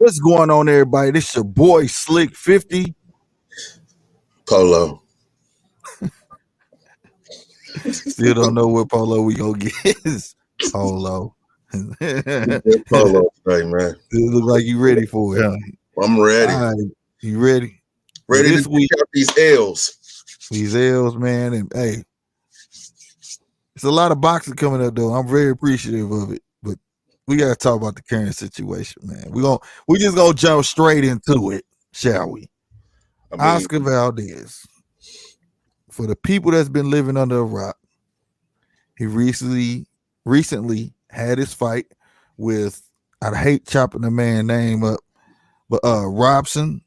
What's going on, everybody? This your boy Slick 50. Polo. Still don't know what polo we gonna get. Polo. Polo today, man. It look like you ready for it, huh? I'm ready. All right, you ready? Ready this to week pick up these L's. These L's, man, and hey, it's a lot of boxing coming up though. I'm very appreciative of it, but we gotta talk about the current situation, man. We just gonna jump straight into it, shall we? Oscar Valdez. For the people that's been living under a rock, he recently had his fight with, I hate chopping the man's name up, but Robson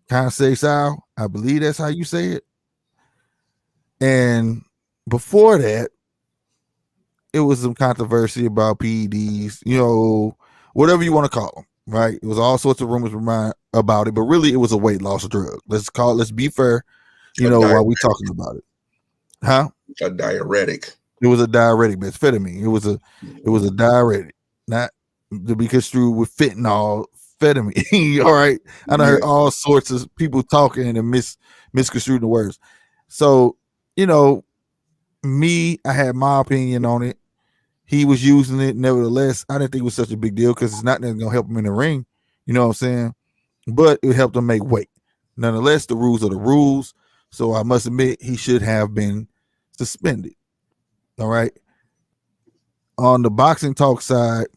Conceicao, I believe that's how you say it. And before that, it was some controversy about PEDs, whatever you want to call them, right? It was all sorts of rumors about it, but really it was a weight loss drug. Let's be fair, while we talking about it. Huh? A diuretic. It was a diuretic, methamphetamine. It was a diuretic, not to be construed with fentanyl, amphetamine. All right. I done heard all sorts of people talking and misconstruing the words. So, I had my opinion on it. He was using it. Nevertheless, I didn't think it was such a big deal because it's not going to help him in the ring. You know what I'm saying? But it helped him make weight. Nonetheless, the rules are the rules. So I must admit he should have been suspended. All right. On the boxing talk side,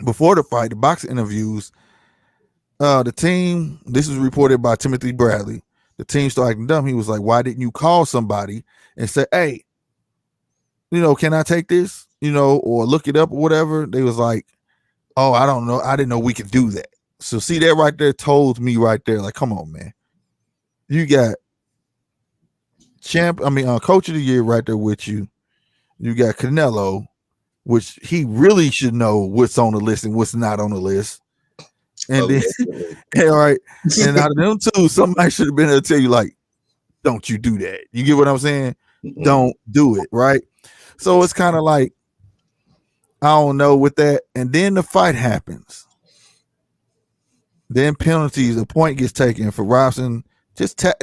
before the fight, the boxing interviews, the team, this was reported by Timothy Bradley. The team started acting dumb. He was like, why didn't you call somebody and say, hey, can I take this? Or look it up or whatever. They was like, oh, I don't know. I didn't know we could do that. So see that right there told me right there, like, come on, man. You got coach of the year right there with you. You got Canelo, which he really should know what's on the list and what's not on the list. And then, all right. And out of them two, somebody should have been there to tell you, like, don't you do that. You get what I'm saying? Mm-hmm. Don't do it, right? So it's kind of like, I don't know with that. And then the fight happens. Then penalties, a point gets taken for Robson.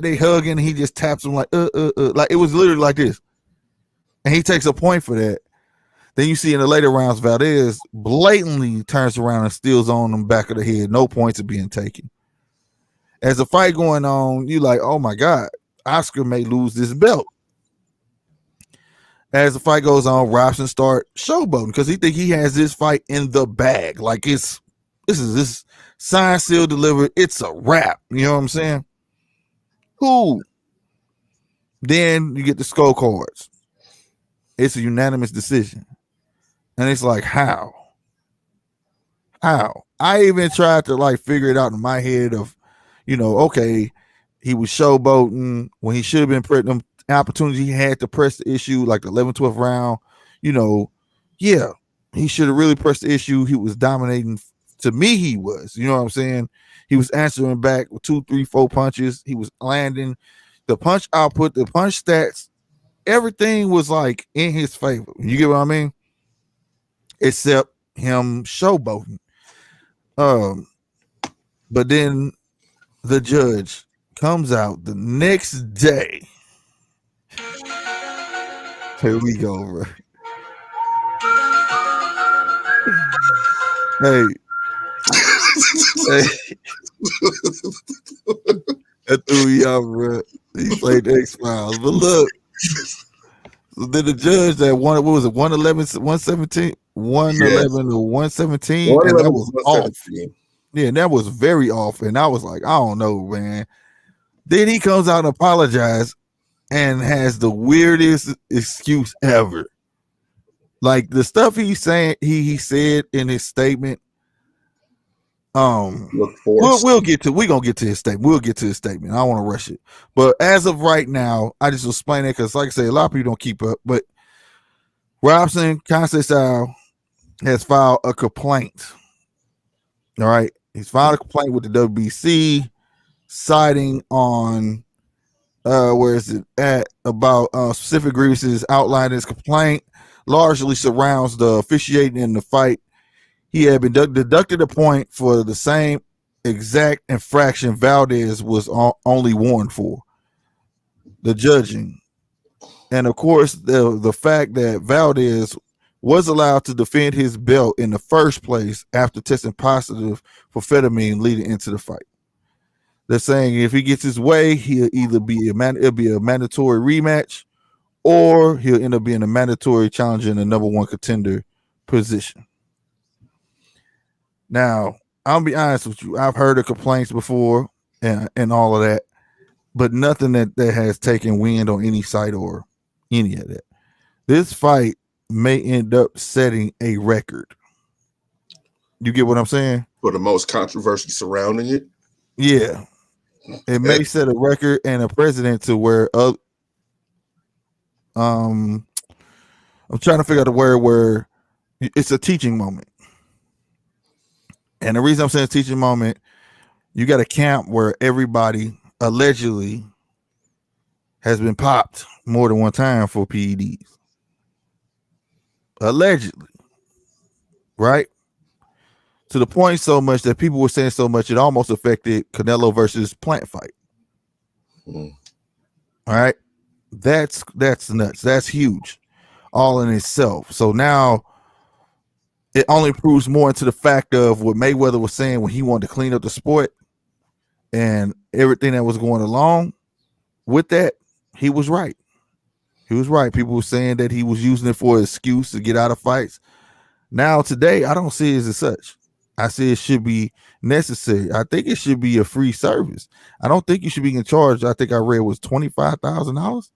They hugging, and he just taps him like, like it was literally like this. And he takes a point for that. Then you see in the later rounds, Valdez blatantly turns around and steals on him back of the head. No points are being taken. As the fight going on, you like, oh my God, Oscar may lose this belt. As the fight goes on, Robson start showboating because he think he has this fight in the bag. Like this is signed, sealed, delivered. It's a wrap. You know what I'm saying? Cool. Then you get the scorecards. It's a unanimous decision. And it's like, how? I even tried to like figure it out in my head of, okay, he was showboating when he should have been putting them opportunity he had to press the issue, like the 11th, 12th round. Yeah, he should have really pressed the issue. He was dominating. To me, he was. You know what I'm saying? He was answering back with 2, 3, 4 punches. He was landing the punch output, the punch stats. Everything was like in his favor. You get what I mean? Except him showboating. But then the judge comes out the next day. Here we go, bro. Hey. That threw me out, bro. He played the X-Files. But look. So then the judge that won, what was it, 111, 117? 111 or 117? And that was off. Yeah, that was very off. And I was like, I don't know, man. Then he comes out and apologizes and has the weirdest excuse ever. Like the stuff he's saying, he said in his statement. We're gonna get to his statement. We'll get to his statement. I don't want to rush it. But as of right now, I just explain it because, like I say, a lot of people don't keep up. But Robson Conceicao has filed a complaint. All right. He's filed a complaint with the WBC, citing on where is it at about specific grievances outlined in his complaint, largely surrounds the officiating in the fight. He had been deducted a point for the same exact infraction Valdez was only warned for. The judging. And of course, the fact that Valdez was allowed to defend his belt in the first place after testing positive for amphetamine leading into the fight. They're saying if he gets his way, he'll either be it'll be a mandatory rematch, or he'll end up being a mandatory challenger in the number one contender position. Now, I'll be honest with you. I've heard of complaints before and all of that, but nothing that has taken wind on any side or any of that. This fight may end up setting a record. You get what I'm saying? For the most controversy surrounding it. Yeah. It may set a record and a precedent to where I'm trying to figure out the word where it's a teaching moment. And the reason I'm saying teaching moment, you got a camp where everybody allegedly has been popped more than one time for PEDs. Allegedly. Right? To the point so much that people were saying so much it almost affected Canelo versus Plant fight. All right. That's nuts. That's huge all in itself. So now it only proves more into the fact of what Mayweather was saying when he wanted to clean up the sport and everything that was going along with that. He was right. He was right. People were saying that he was using it for an excuse to get out of fights. Now today, I don't see it as such. I say it should be necessary. I think it should be a free service. I don't think you should be in charge. I think I read was $25,000.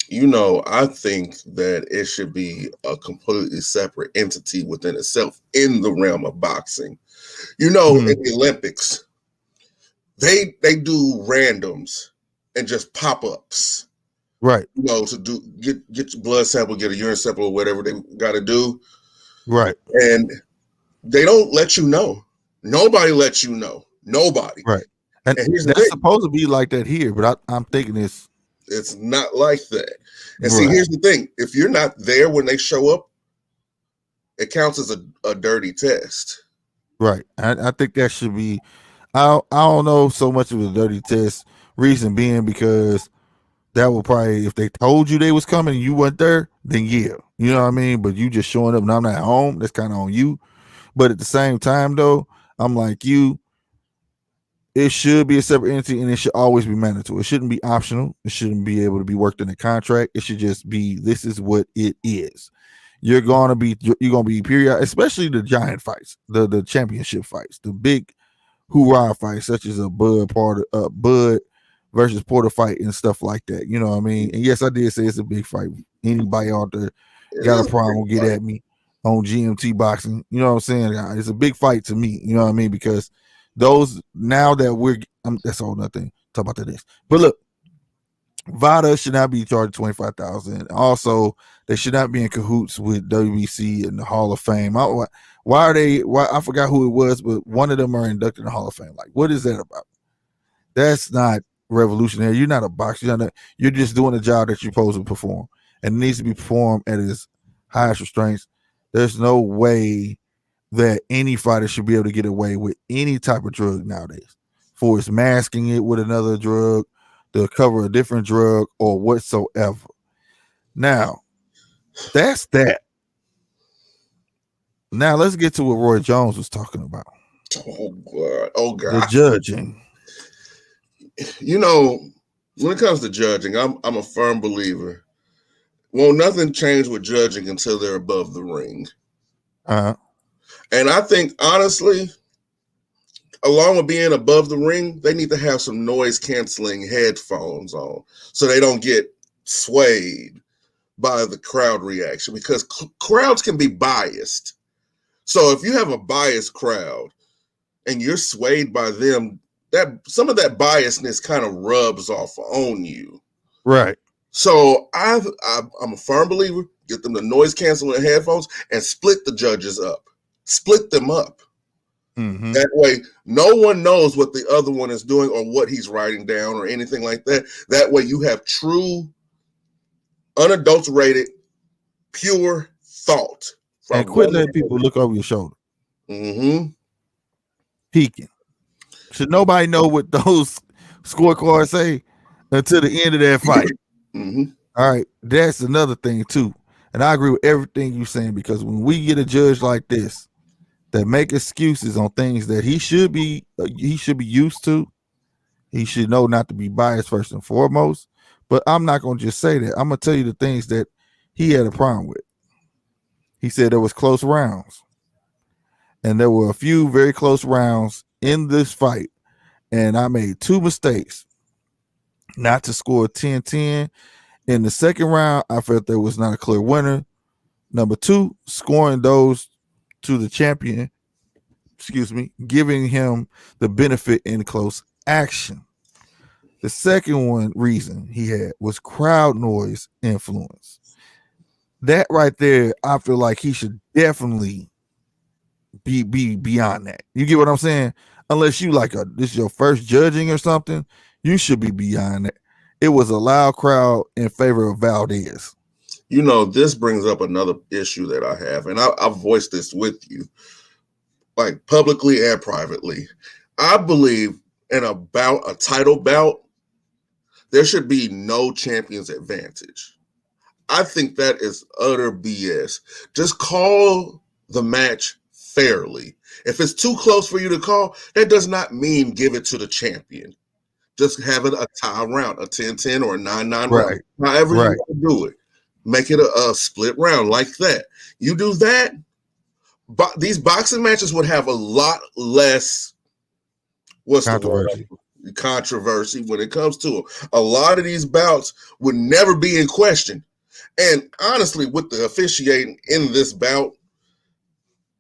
You know, I think that it should be a completely separate entity within itself in the realm of boxing. You know, in the Olympics, they do randoms and just pop-ups. Right. You know, to get your blood sample, get a urine sample, or whatever they got to do. Right. And they don't let you know. Nobody lets you know. Nobody. Right. And that's supposed to be like that here, but I'm thinking it's not like that. And see, here's the thing. If you're not there when they show up, it counts as a dirty test. Right. I think that should be, I don't know so much of a dirty test. Reason being because that will probably, if they told you they was coming and you weren't there, then yeah. You know what I mean? But you just showing up and I'm not at home, that's kind of on you. But at the same time, though, I'm like you. It should be a separate entity and it should always be mandatory. It shouldn't be optional. It shouldn't be able to be worked in a contract. It should just be, this is what it is. You're gonna be period, especially the giant fights, the championship fights, the big hoorah fights, such as a Bud versus Porter fight and stuff like that. You know what I mean? And yes, I did say it's a big fight. Anybody out there got a problem, get at me on GMT boxing. You know what I'm saying? It's a big fight to me. You know what I mean? Because those, now that that's all nothing. Talk about that next. But look, VADA should not be charged $25,000. Also, they should not be in cahoots with WBC and the Hall of Fame. Why are they? Why, I forgot who it was, but one of them are inducted in the Hall of Fame. Like, what is that about? That's not revolutionary. You're not a boxer. You're just doing a job that you're supposed to perform, and it needs to be performed at its highest restraints. There's no way that any fighter should be able to get away with any type of drug nowadays, for it's masking it with another drug, to cover a different drug, or whatsoever. Now, that's that. Now let's get to what Roy Jones was talking about. Oh God! Oh God! The judging. You know, when it comes to judging, I'm a firm believer. Won't nothing change with judging until they're above the ring. And I think, honestly, along with being above the ring, they need to have some noise-canceling headphones on so they don't get swayed by the crowd reaction, because crowds can be biased. So if you have a biased crowd and you're swayed by them, that some of that biasness kind of rubs off on you. Right. So I'm a firm believer, get them the noise-canceling headphones and split the judges up. Split them up. Mm-hmm. That way, no one knows what the other one is doing or what he's writing down or anything like that. That way, you have true, unadulterated, pure thought. And quit letting people look over your shoulder. Mm-hmm. Peeking. Should nobody know what those scorecards say until the end of that fight? Mm-hmm. All right, that's another thing too, and I agree with everything you're saying because when we get a judge like this that make excuses on things that he should be used to, he should know not to be biased first and foremost. But I'm not gonna just say that. I'm gonna tell you the things that he had a problem with. He said there was close rounds, and there were a few very close rounds in this fight, and I made two mistakes not to score 10-10. In the second round, I felt there was not a clear winner. Number two, scoring those to the champion, giving him the benefit in close action. The second reason he had was crowd noise influence. That right there, I feel like he should definitely be beyond that. You get what I'm saying? Unless you this is your first judging or something, you should be beyond that. It was a loud crowd in favor of Valdez. You know, this brings up another issue that I have, and I've voiced this with you, like publicly and privately. I believe in a title bout, there should be no champion's advantage. I think that is utter BS. Just call the match fairly. If it's too close for you to call, that does not mean give it to the champion. Just have it a tie round, a 10-10 or a 9-9 round. However you want to do it. Make it a split round like that. You do that, these boxing matches would have a lot less controversy when it comes to them. A lot of these bouts would never be in question. And honestly, with the officiating in this bout,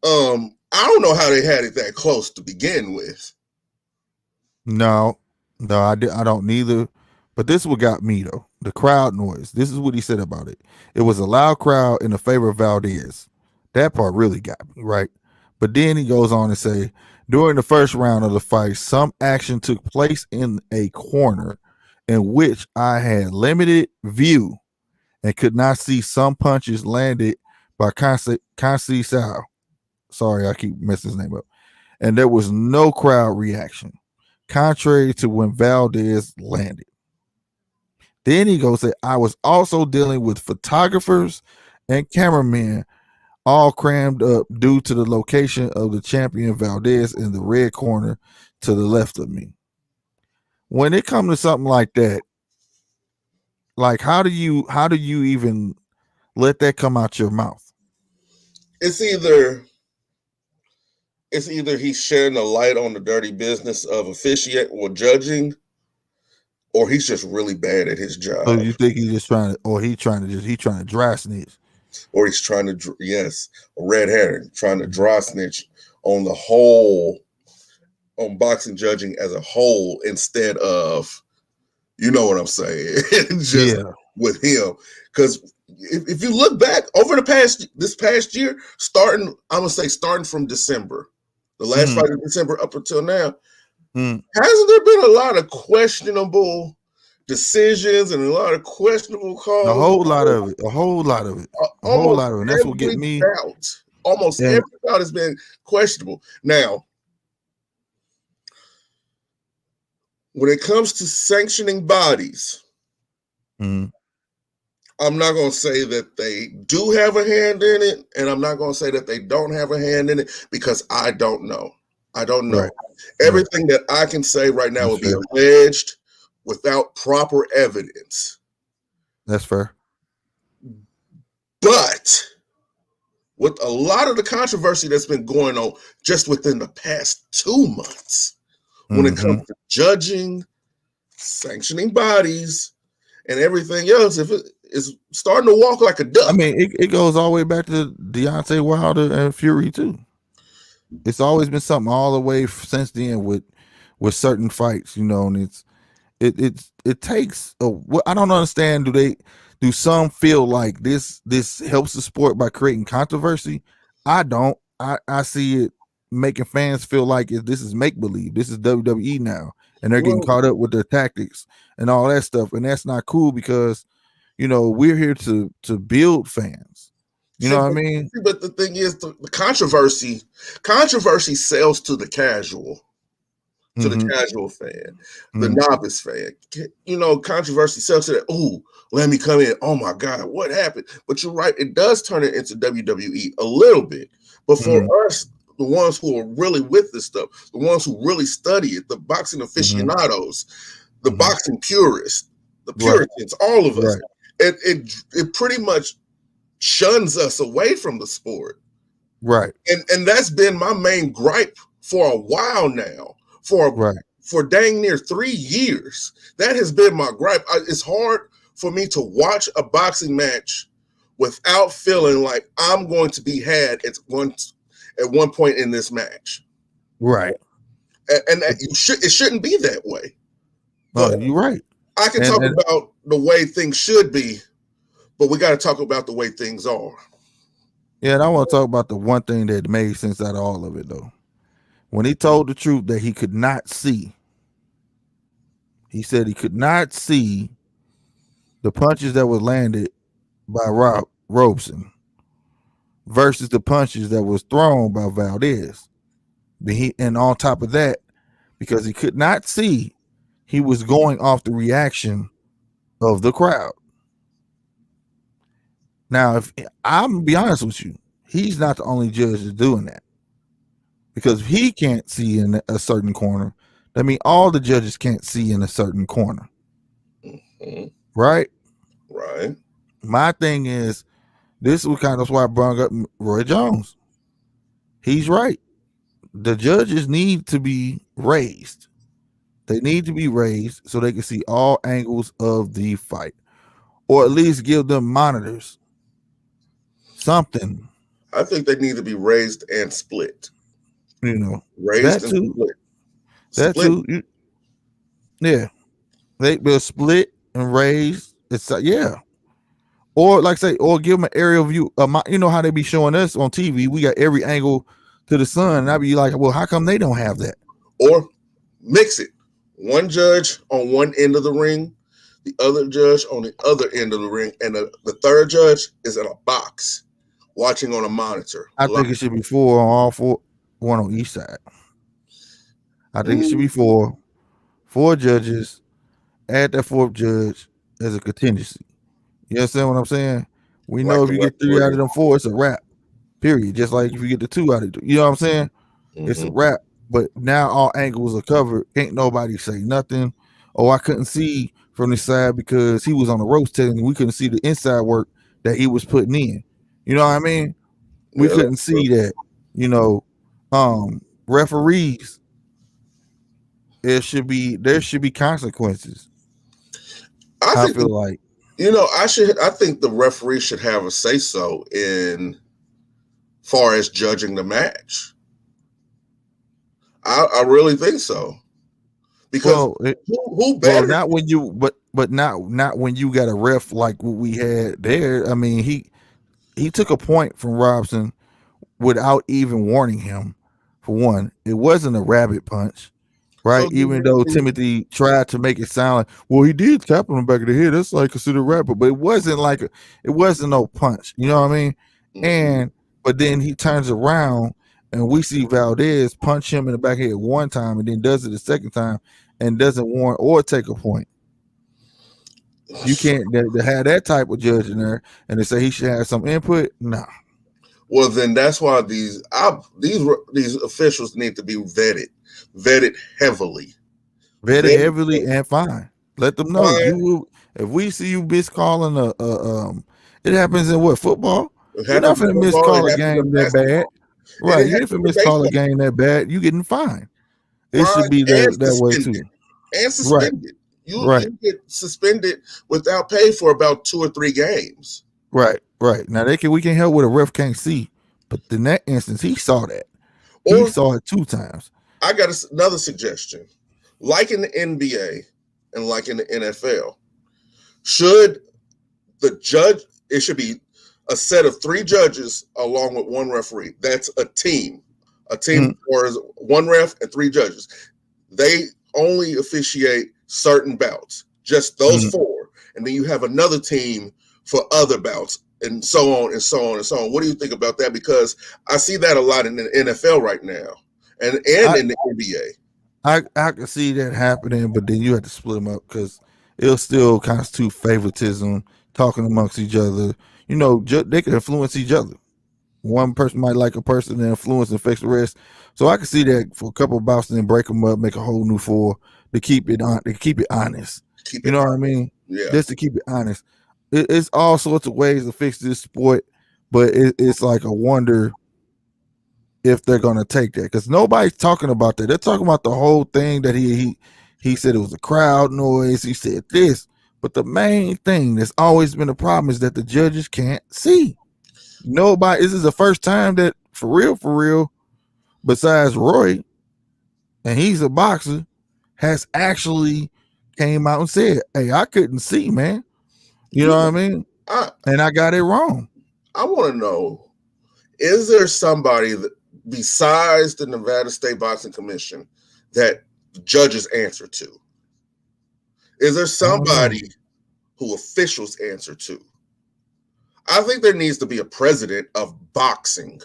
I don't know how they had it that close to begin with. No, I don't neither. But this is what got me though. The crowd noise. This is what he said about it. It was a loud crowd in the favor of Valdez. That part really got me, right? But then he goes on to say, during the first round of the fight, some action took place in a corner in which I had limited view and could not see some punches landed by Conceicao. Sorry, I keep messing his name up. And there was no crowd reaction, contrary to when Valdez landed. Then he goes that I was also dealing with photographers and cameramen all crammed up due to the location of the champion Valdez in the red corner to the left of me. When it comes to something like that, like how do you even let that come out your mouth? It's either he's shedding the light on the dirty business of officiating or judging, or he's just really bad at his job. So you think he's just trying to dry snitch, or he's trying to a red herring, trying to dry snitch on the whole, on boxing judging as a whole, instead of, you know what I'm saying, with him. Because if you look back over this past year, starting from December, the last fight in December up until now, hasn't there been a lot of questionable decisions and a lot of questionable calls? A whole lot of it. And that's what gets me. Almost every bout has been questionable. Now, when it comes to sanctioning bodies, I'm not going to say that they do have a hand in it, and I'm not going to say that they don't have a hand in it, because I don't know. Right. Everything that I can say right now will be alleged without proper evidence. That's fair. But with a lot of the controversy that's been going on just within the past 2 months, when it comes to judging, sanctioning bodies, and everything else, if it is starting to walk like a duck. I mean, it goes all the way back to Deontay Wilder and Fury too. It's always been something all the way since then with certain fights, and it takes I don't understand. Do some feel like this helps the sport by creating controversy? I don't. I see it making fans feel like this is make believe. This is WWE now, and they're getting caught up with their tactics and all that stuff, and that's not cool because we're here to build fans. You know what I mean? But the thing is, the controversy sells to the casual. to the Mm-hmm. casual fan, the novice fan. Controversy sells to that. Ooh, let me come in. Oh my God, what happened? But you're right, it does turn it into WWE a little bit. But for us, the ones who are really with this stuff, the ones who really study it, the boxing aficionados, the boxing purists, the Puritans, all of us, it pretty much shuns us away from the sport. Right. And that's been my main gripe for a while now. For dang near 3 years. That has been my gripe. It's hard for me to watch a boxing match without feeling like I'm going to be had at one point in this match. Right. And it shouldn't be that way. But you're right. I can talk about the way things should be, but we got to talk about the way things are. Yeah, and I want to talk about the one thing that made sense out of all of it, though. When he told the truth that he could not see, he said he could not see the punches that were landed by Robson versus the punches that was thrown by Valdez. And on top of that, because he could not see, he was going off the reaction of the crowd. Now, if I'm gonna be honest with you, he's not the only judge that's doing that. Because if he can't see in a certain corner, that means all the judges can't see in a certain corner. Right? Right. My thing is, this was kind of why I brought up Roy Jones. He's right. The judges need to be raised. They need to be raised so they can see all angles of the fight, or at least give them monitors. Something. I think they need to be raised and split. Raised that too. Split. That too. Yeah, they will split and raise. It's or like say, or give them an aerial view. You know how they be showing us on TV? We got every angle to the sun, and I'd be like, well, how come they don't have that? Or mix it. One judge on one end of the ring, the other judge on the other end of the ring, and the third judge is in a box watching on a monitor. I think it should be 4 on all 4, 1 on each side. I think it should be 4 judges. Add that 4th judge as a contingency. You understand what I'm saying? We know if you get 3 out of them 4, it's a wrap. Period. Just like if you get the 2 out of 2. You know what I'm saying? It's a wrap. But now all angles are covered. Ain't nobody say nothing. Oh, I couldn't see from the side because he was on the ropes telling me we couldn't see the inside work that he was putting in. You know what I mean? We couldn't see that. Referees, there should be consequences. I feel like I think the referee should have a say so in far as judging the match. I really think so. Because who better? Not when you but not when you got a ref like what we had there. I mean, he took a point from Robson without even warning him. For one, it wasn't a rabbit punch, right? So even though Timothy tried to make it sound like, well, he did tap him in the back of the head. That's like considered rabbit, but it wasn't no punch. You know what I mean? Mm-hmm. But then he turns around and we see Valdez punch him in the back of the head one time and then does it the second time and doesn't warn or take a point. You can't have that type of judge in there and they say he should have some input. Nah. Well, then that's why these officials need to be vetted heavily, heavily and fine. Let them know you will. If we see you miscalling it happens in what football? You're not going to miscall a game that bad, right? You didn't miscall a game that bad. You getting fined. It should be that way too. And suspended. Right. You get suspended without pay for about 2 or 3 games. Right. Now we can help with a ref can't see, but in that instance, he saw that. He saw it 2 times. I got another suggestion. Like in the NBA and like in the NFL, should the judge? It should be a set of 3 judges along with 1 referee. That's a team. A team or 1 ref and 3 judges. They only officiate certain bouts, just those 4, and then you have another team for other bouts, and so on and so on and so on. What do you think about that? Because I see that a lot in the NFL right now, and in the NBA. I can see that happening, but then you have to split them up because it'll still constitute favoritism, talking amongst each other. They can influence each other. One person might like a person and influence and affects the rest. So I can see that for a couple of bouts and then break them up, make a whole new four to keep it on, to keep it honest. Keep You it know what I honest. mean? Yeah. Just to keep it honest. It's all sorts of ways to fix this sport, but it's like a wonder if they're gonna take that because nobody's talking about that. They're talking about the whole thing that he said it was a crowd noise. He said this, but the main thing that's always been a problem is that the judges can't see. Nobody. This is the first time that for real, besides Roy, and he's a boxer, has actually came out and said, "Hey, I couldn't see, man." You know what I mean? And I got it wrong. I want to know: is there somebody that, besides the Nevada State Boxing Commission, that judges answer to? Is there somebody who officials answer to? I think there needs to be a president of boxing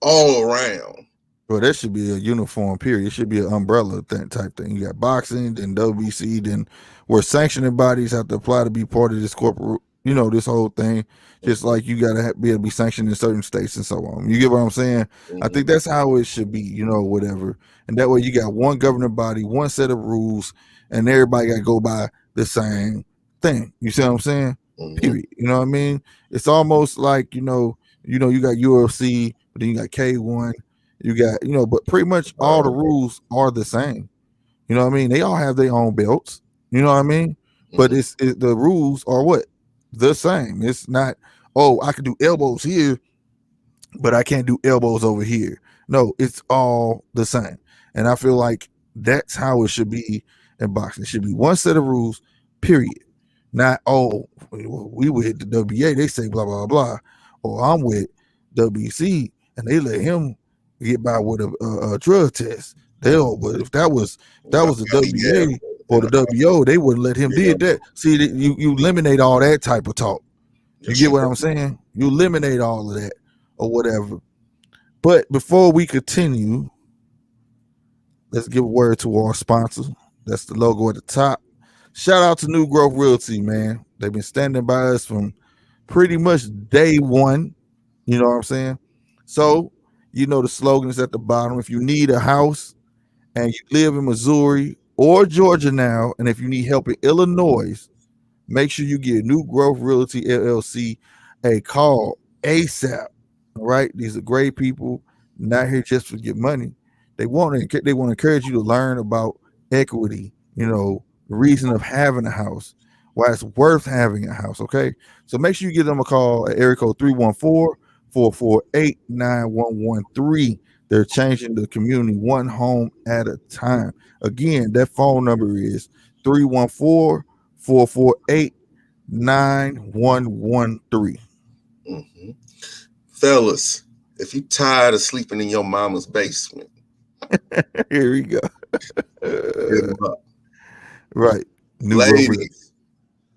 all around. Well, that should be a uniform period. It should be an umbrella type thing. You got boxing, then WBC, then where sanctioning bodies have to apply to be part of this corporate, this whole thing. Just like you got to be able to be sanctioned in certain states and so on. You get what I'm saying? Mm-hmm. I think that's how it should be, whatever. And that way you got one governing body, one set of rules, and everybody got to go by the same thing. You see what I'm saying? Mm-hmm. Period. You know what I mean? It's almost like, you got UFC, but then you got K1. You got, but pretty much all the rules are the same. You know what I mean? They all have their own belts. You know what I mean? Mm-hmm. But the rules are what? The same. It's not, I can do elbows here, but I can't do elbows over here. No, it's all the same. And I feel like that's how it should be in boxing. It should be one set of rules, period. Not, we with the WBA, they say blah, blah, blah. Or I'm with WBC and they let him get by with a drug test. But if that was the WBA or the WO, they wouldn't let him did that. See, you eliminate all that type of talk. You get what I'm saying? You eliminate all of that or whatever. But before we continue, let's give a word to our sponsor. That's the logo at the top. Shout out to New Growth Realty, man. They've been standing by us from pretty much day one. You know what I'm saying? So, the slogan is at the bottom. If you need a house and you live in Missouri or Georgia now, and if you need help in Illinois, make sure you give New Growth Realty LLC a call ASAP. All right? These are great people, not here just to get money. They want to encourage you to learn about equity, the reason of having a house, why it's worth having a house, okay? So make sure you give them a call at area code 314-448-9113. They're changing the community one home at a time. Again, that phone number is 314-448-9113. Mm-hmm. Fellas, if you're tired of sleeping in your mama's basement, here we go. Hit them up. Right. Ladies,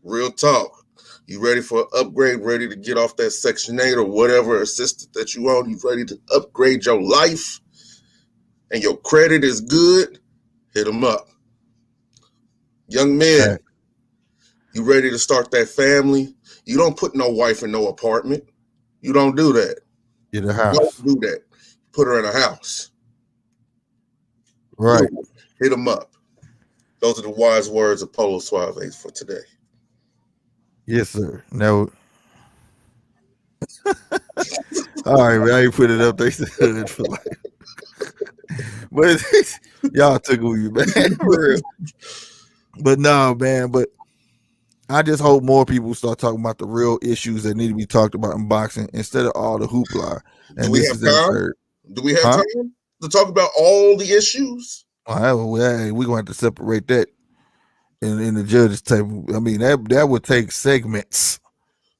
real talk. You ready for an upgrade, ready to get off that Section 8 or whatever assistance that you own? You ready to upgrade your life and your credit is good? Hit them up. Young men, you ready to start that family? You don't put no wife in no apartment. You don't do that. Get a house. Don't do that. Put her in a house. Right. Hit them up. Those are the wise words of Polo Suave for today. Yes, sir. Now, all right, man. I put it up. They said for like, but y'all took me, man. For real. But no, man. But I just hope more people start talking about the real issues that need to be talked about in boxing instead of all the hoopla. And do we have time? Do we have time to talk about all the issues? We're gonna have to separate that in the judges table. I mean, that would take segments.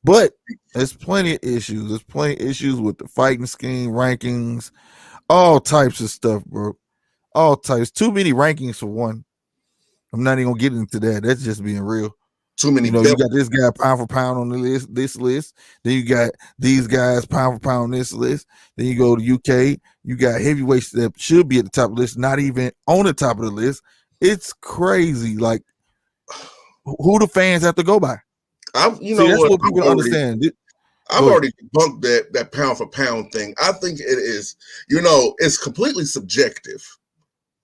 But there's plenty of issues. There's plenty of issues with the fighting scheme, rankings, all types of stuff, bro. All types. Too many rankings for one. I'm not even gonna get into that. That's just being real. Too many. You know, you got this guy pound for pound on the list, this list. Then you got these guys pound for pound on this list. Then you go to UK. You got heavyweights that should be at the top of the list, not even on the top of the list. It's crazy. Like, who the fans have to go by? That's what people don't understand. I've already debunked that pound for pound thing. I think it is, it's completely subjective.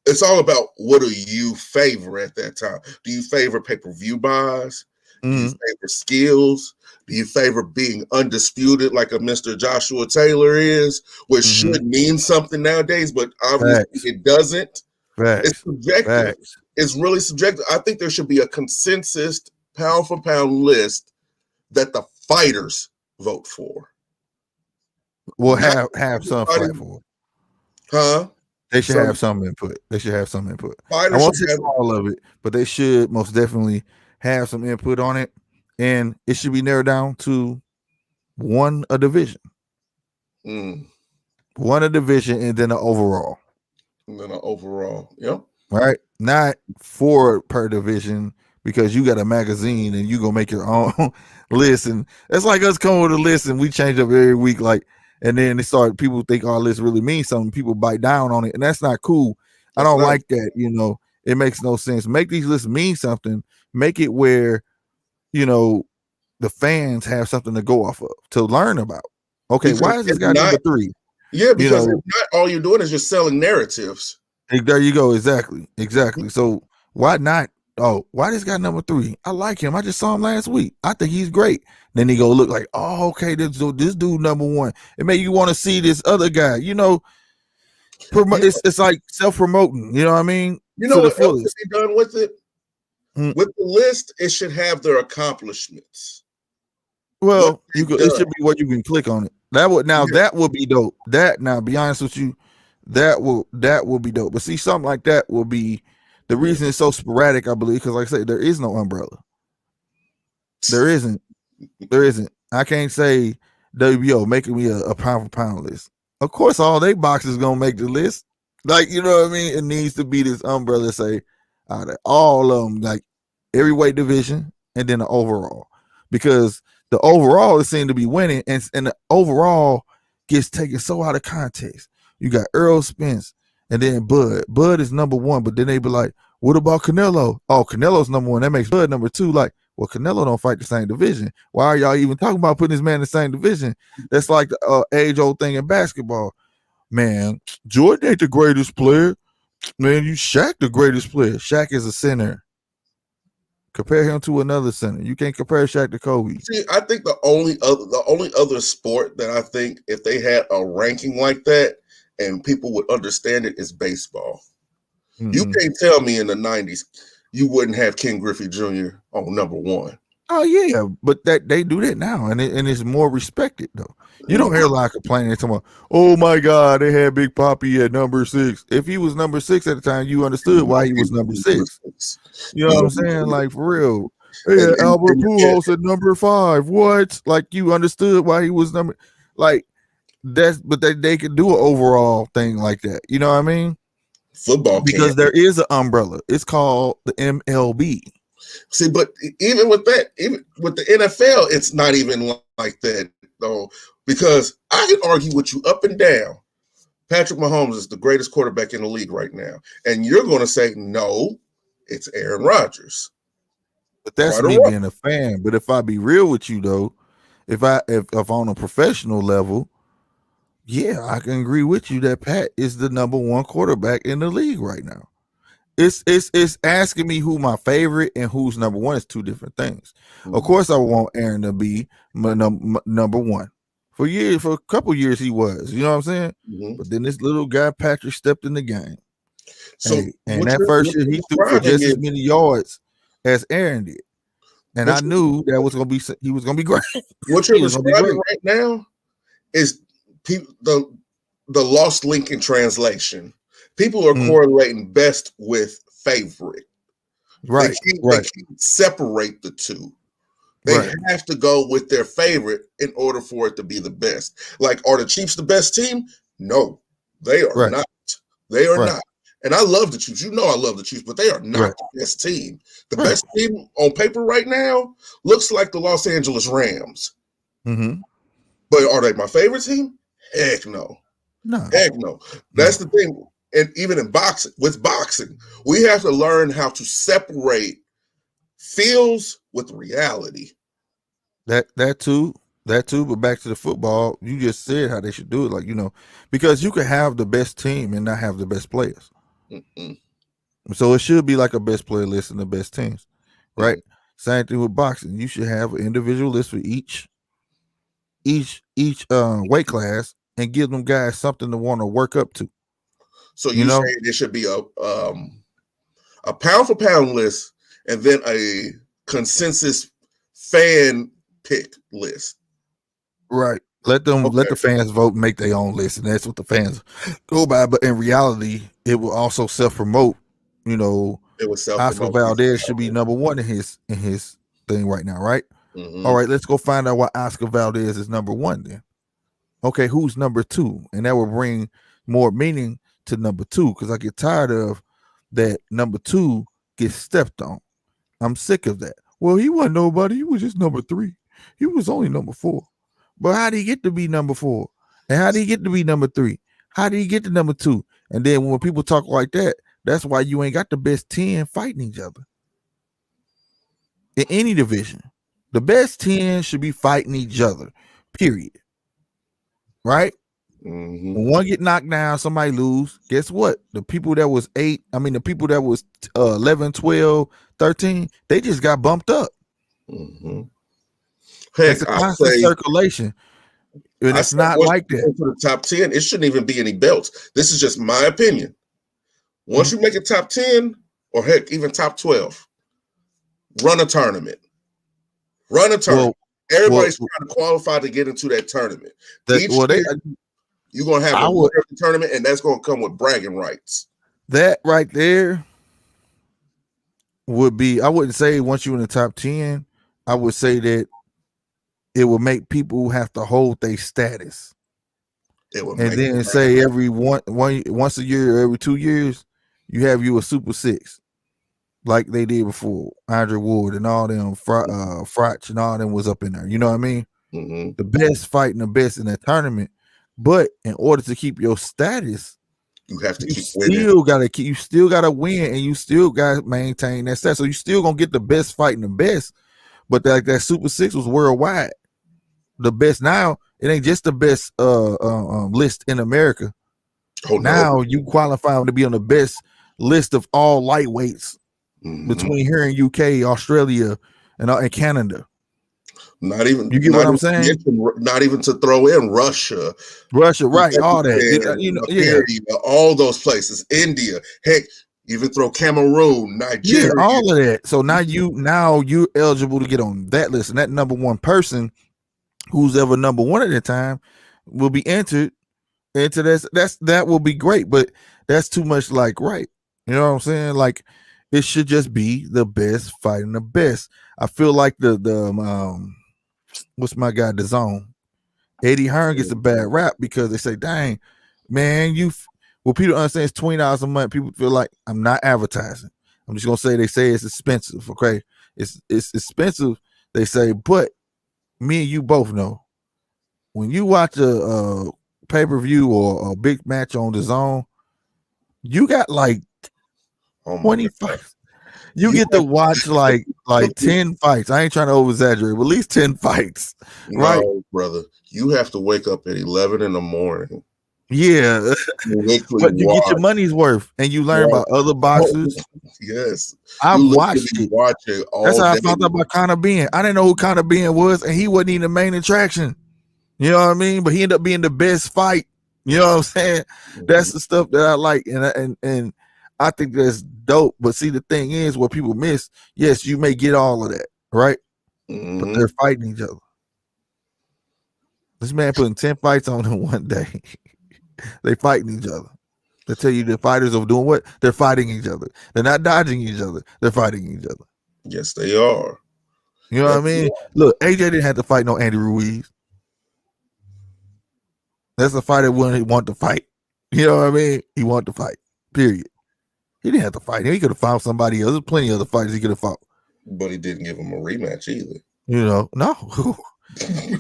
It's all about what do you favor at that time. Do you favor pay-per-view buys? Do you favor skills? Do you favor being undisputed like a Mr. Joshua Taylor is, which should mean something nowadays, but obviously it doesn't. It's subjective. It's really subjective. I think there should be a consensus pound for pound list that the fighters vote for. Well, have some fight for. Huh? They should have some input. I won't say all of it, but they should most definitely have some input on it. And it should be narrowed down to a division. One a division and then an overall. Yep. Right? Not 4 per division, because you got a magazine and you gonna make your own list. And it's like us coming with a list and we change up every week, and then people think our list really means something. People bite down on it, and that's not cool. I don't like that. It makes no sense. Make these lists mean something. Make it where, the fans have something to go off of, to learn about. Okay, why is this guy number 3? Yeah, because if not, all you're doing is just selling narratives. There you go. Exactly. So why not? Oh, why this guy number 3? I like him. I just saw him last week. I think he's great. Then he go look like, oh, okay, this dude number 1. It make you want to see this other guy. It's like self-promoting. You know what I mean? What else should be done with it? With the list, it should have their accomplishments. Well, it should be what you can click on it. That would be dope. Be honest with you, that will be dope. But see, something like that will be the reason it's so sporadic, I believe, because like I say, there is no umbrella. There isn't. I can't say WBO making me a pound for pound list. Of course, all they boxers gonna make the list. Like, you know what I mean? It needs to be this umbrella, say, out of all of them, like every weight division, and then the overall, because the overall is seen to be winning, and the overall gets taken so out of context. You got Earl Spence, and then Bud. Bud is number 1, but then they be like, what about Canelo? Oh, Canelo's number 1. That makes Bud number 2. Like, well, Canelo don't fight the same division. Why are y'all even talking about putting this man in the same division? That's like the age-old thing in basketball. Man, Jordan ain't the greatest player. Man, Shaq the greatest player. Shaq is a center. Compare him to another center. You can't compare Shaq to Kobe. See, I think the only other sport that I think if they had a ranking like that and people would understand it is baseball. You can't tell me in the 90s you wouldn't have Ken Griffey Jr. on number 1. Oh yeah, but they do that now, and it's more respected though. You don't hear a lot of complaining talking about, oh my God, they had Big Papi at number 6. If he was number 6 at the time, you understood why he was number 6. You know what I'm saying? Like, for real. They had Albert Pujols at number 5. What? Like, you understood why he was number, like, but they could do an overall thing like that. You know what I mean? Football, because there is an umbrella. It's called the MLB. See, but even with that, even with the NFL, it's not even like that though. Because I can argue with you up and down. Patrick Mahomes is the greatest quarterback in the league right now, and you're going to say no, it's Aaron Rodgers. But that's me being a fan. But if I be real with you though, if on a professional level, yeah, I can agree with you that Pat is the number 1 quarterback in the league right now. It's asking me who my favorite and who's number 1 is 2 different things. Mm-hmm. Of course, I want Aaron to be my number 1. For a couple years, he was. You know what I'm saying? Mm-hmm. But then this little guy Patrick stepped in the game. So and that first year he threw for just as many yards as Aaron did, and I knew that was going to be he was going to be great. What you're describing right now is the lost link in translation. People are correlating best with favorite. Right. They can't separate the two. They have to go with their favorite in order for it to be the best. Like, are the Chiefs the best team? No, they are not. They are not. And I love the Chiefs. You know I love the Chiefs, but they are not the best team. The best team on paper right now looks like the Los Angeles Rams. Mm-hmm. But are they my favorite team? Heck no. No. Heck no. That's the thing. And even in boxing, we have to learn how to separate feels with reality. That too. But back to the football, you just said how they should do it. Like, because you can have the best team and not have the best players. Mm-mm. So it should be like a best player list and the best teams, right? Mm-hmm. Same thing with boxing. You should have an individual list for each weight class and give them guys something to want to work up to. So you say there should be a pound for pound list and then a consensus fan pick list. Right. Let the fans vote and make their own list, and that's what the fans go by. But in reality, it will also self-promote. It was Oscar Valdez should be number one in his thing right now, right? Mm-hmm. All right, let's go find out why Oscar Valdez is number one then. Okay, who's number two? And that will bring more meaning to number two, because I get tired of that number two gets stepped on. I'm sick of that. Well, he wasn't nobody. He was just number three. He was only number four. But how did he get to be number four? And how did he get to be number three? How did he get to number two? And then when people talk like that, that's why you ain't got the best 10 fighting each other. In any division, the best 10 should be fighting each other, period. Right? Mm-hmm. When one get knocked down, somebody lose. Guess what? The people that was 11, 12, 13, they just got bumped up. Mm-hmm. It's a constant circulation. And it's not like that. To the top 10, it shouldn't even be any belts. This is just my opinion. Once you make it top 10, or heck, even top 12, run a tournament. Everybody's trying to qualify to get into that tournament. You're going to have a tournament, and that's going to come with bragging rights. That right there would be, I wouldn't say once you're in the top 10, I would say that it will make people have to hold their status. And then say every once a year or every 2 years, you have a Super Six, like they did before. Andre Ward and all them, Frotch and all them was up in there. You know what I mean? Mm-hmm. The best fighting the best in that tournament. But in order to keep your status, you have to keep winning. You still gotta win, and you still gotta maintain that status. So you still gonna get the best fighting the best. But that Super Six was worldwide. The best now, it ain't just the best list in America. Now you qualify to be on the best list of all lightweights between here and UK, Australia, and Canada. Not even you get what I'm saying? Not even to throw in Russia, right? All that, all those places, India, heck, even throw Cameroon, Nigeria, all of that. So now you're eligible to get on that list, and that number one person, who's ever number one at the time, will be entered into this. That will be great, but that's too much. Like, right? You know what I'm saying? Like, it should just be the best fighting the best. I feel like the what's my guy, the Zone, Eddie Hearn gets a bad rap because they say, dang, man, people understand it's $20 a month. People feel like I'm not advertising. I'm just gonna say they say it's expensive. Okay, it's expensive. They say, but me and you both know when you watch a pay-per-view or a big match on the Zone, you got like 20 fights. You get to watch like 10 fights. I ain't trying to over-exaggerate, but at least 10 fights. Right? No, brother. You have to wake up at 11 in the morning. Yeah. But you get your money's worth and you learn about other boxers. Yes. I've watched it. That's how I found out about Conor Benn. I didn't know who Conor Benn was, and he wasn't even the main attraction. You know what I mean? But he ended up being the best fight. You know what I'm saying? Mm-hmm. That's the stuff that I like. And I think that's dope. But see, the thing is, what people miss, yes, you may get all of that, right? Mm-hmm. But they're fighting each other. This man putting 10 fights on in one day. They fighting each other. They tell you the fighters are doing what? They're fighting each other. They're not dodging each other. They're fighting each other. Yes, they are. You know what I mean? Look, AJ didn't have to fight no Andy Ruiz. That's a fighter when he want to fight. You know what I mean? He want to fight. Period. He didn't have to fight him. He could have found somebody else. There's plenty of other fighters he could have fought. But he didn't give him a rematch either. No.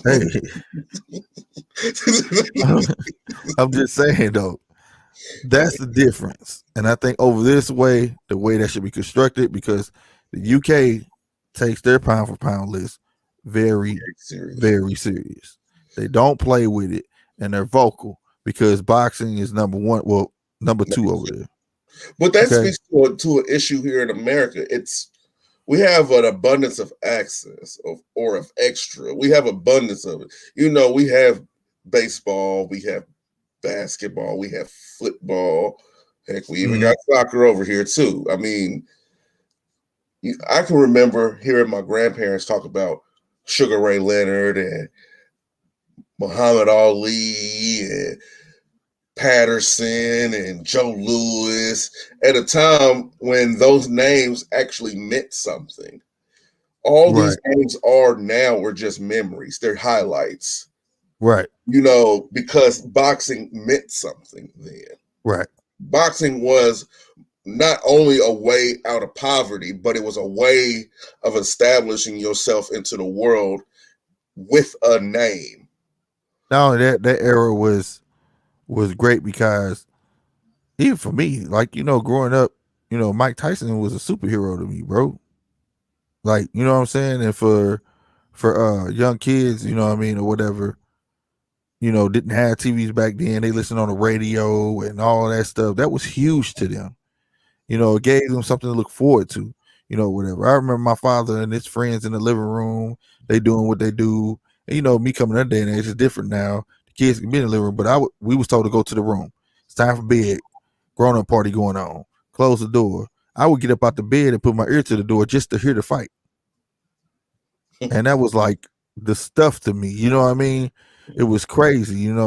Hey, I'm just saying though. That's the difference. And I think over this way, the way that should be constructed, because the UK takes their pound for pound list very serious. They don't play with it, and they're vocal because boxing is number one. Well, number two over there. But that speaks to an issue here in America. We have an abundance of access of extra. We have abundance of it. We have baseball, we have basketball, we have football. Heck, we even got soccer over here too. I mean, I can remember hearing my grandparents talk about Sugar Ray Leonard and Muhammad Ali and Patterson and Joe Louis at a time when those names actually meant something. All these names were just memories. They're highlights. Right. Because boxing meant something then. Right. Boxing was not only a way out of poverty, but it was a way of establishing yourself into the world with a name. Now that era was great because even for me, like, growing up, Mike Tyson was a superhero to me, bro. Like, you know what I'm saying? And for young kids, or whatever, didn't have TVs back then. They listened on the radio and all that stuff. That was huge to them. It gave them something to look forward to, whatever. I remember my father and his friends in the living room, they doing what they do. And, me coming that day and age is different now. The kids can be in the living room, but we was told to go to the room. It's time for bed. Grown-up party going on. Close the door. I would get up out the bed and put my ear to the door just to hear the fight. And that was like the stuff to me. You know what I mean? It was crazy, and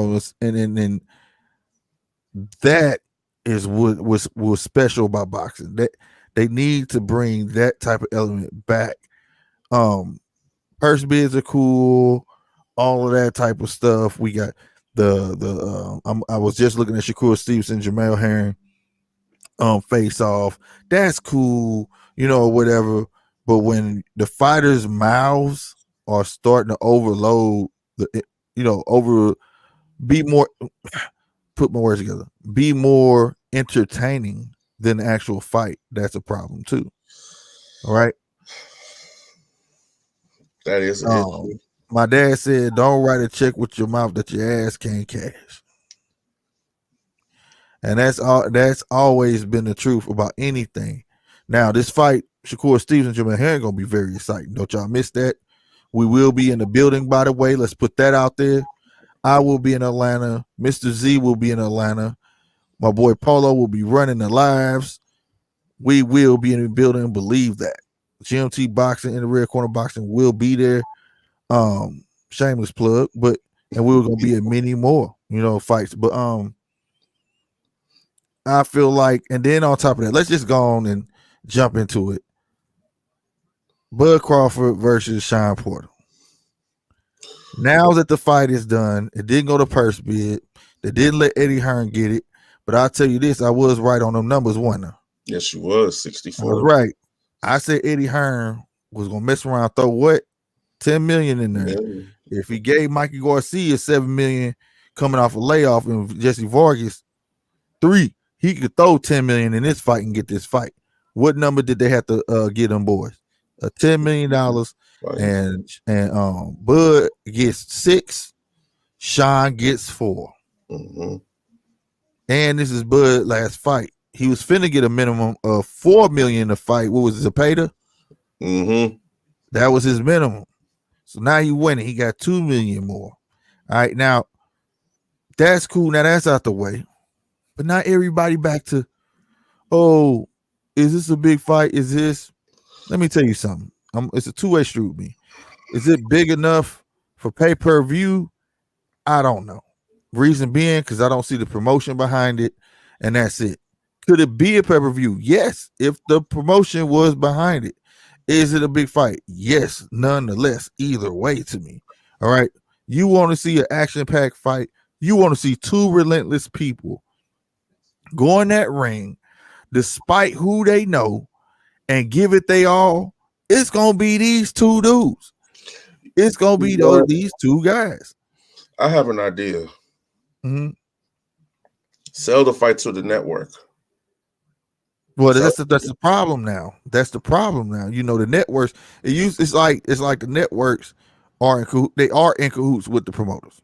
that is what was special about boxing. That they need to bring that type of element back. Purse bids are cool, all of that type of stuff. We got I was just looking at Shakur Stevenson, Jamel Herring face off. That's cool, whatever. But when the fighters' mouths are starting to overload be more, put my words together, be more entertaining than the actual fight, that's a problem too. All right. That is an issue. My dad said, don't write a check with your mouth that your ass can't cash. And that's always been the truth about anything. Now, this fight, Shakur Stevenson, Jamel Herring, gonna be very exciting. Don't y'all miss that. We will be in the building, by the way. Let's put that out there. I will be in Atlanta. Mr. Z will be in Atlanta. My boy Polo will be running the lives. We will be in the building. Believe that. GMT Boxing in the Red Corner Boxing will be there. Shameless plug, and we're gonna be at many more, fights. But I feel like, and then on top of that, let's just go on and jump into it. Bud Crawford versus Shawn Porter. Now that the fight is done, it didn't go to purse bid. They didn't let Eddie Hearn get it. But I'll tell you this, I was right on them numbers, wasn't I? Yes, you was. 64. I was right. I said Eddie Hearn was going to mess around, throw what? $10 million in there. Yeah. If he gave Mikey Garcia $7 million coming off a layoff and Jesse Vargas $3, he could throw $10 million in this fight and get this fight. What number did they have to get them boys? $10 million, and Bud gets $6, Shawn gets $4. Mm-hmm. And this is Bud's last fight. He was finna get a minimum of $4 million to fight. What was it, Zapata? Mm-hmm. That was his minimum. So now he winning. He got $2 million more. All right, now that's cool. Now that's out the way. But not everybody back to, oh, is this a big fight? Is this? Let me tell you something. It's a two-way street with me. Is it big enough for pay-per-view? I don't know. Reason being, because I don't see the promotion behind it, and that's it. Could it be a pay-per-view? Yes, if the promotion was behind it. Is it a big fight? Yes, nonetheless, either way to me. All right. You want to see an action-packed fight. You want to see two relentless people go in that ring. despite who they know, and give it they all, it's gonna be these two dudes. It's gonna be these two guys. I have an idea. Sell the fight to the network. Well, that's the problem now. That's the problem now. You know, the networks. It's like the networks are in cahoots with the promoters.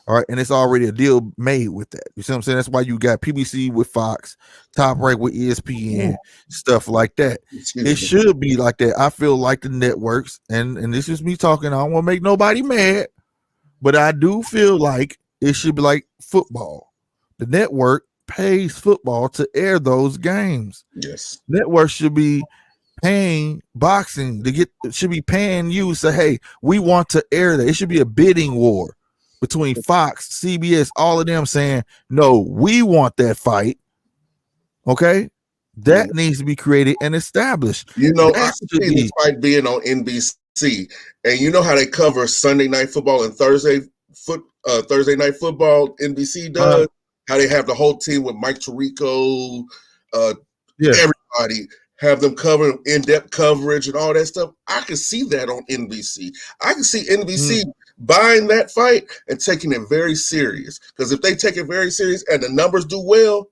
All right, and it's already a deal made with that. You see what I'm saying? That's why you got PBC with Fox, Top Rank with ESPN, stuff like that. It should be like that. I feel like the networks, and this is me talking. I don't want to make nobody mad, but I do feel like it should be like football. The network pays football to air those games. Yes. Network should be paying boxing should be paying you. Say, hey, we want to air that. It should be a bidding war between Fox, CBS, all of them saying, no, we want that fight. Okay? That needs to be created and established. You know, I could see this fight being on NBC. And you know how they cover Sunday Night Football and Thursday Night Football, NBC does? How they have the whole team with Mike Tirico, everybody, have them covering in-depth coverage and all that stuff. I can see that on NBC. I can see NBC buying that fight and taking it very serious. Because if they take it very serious and the numbers do well,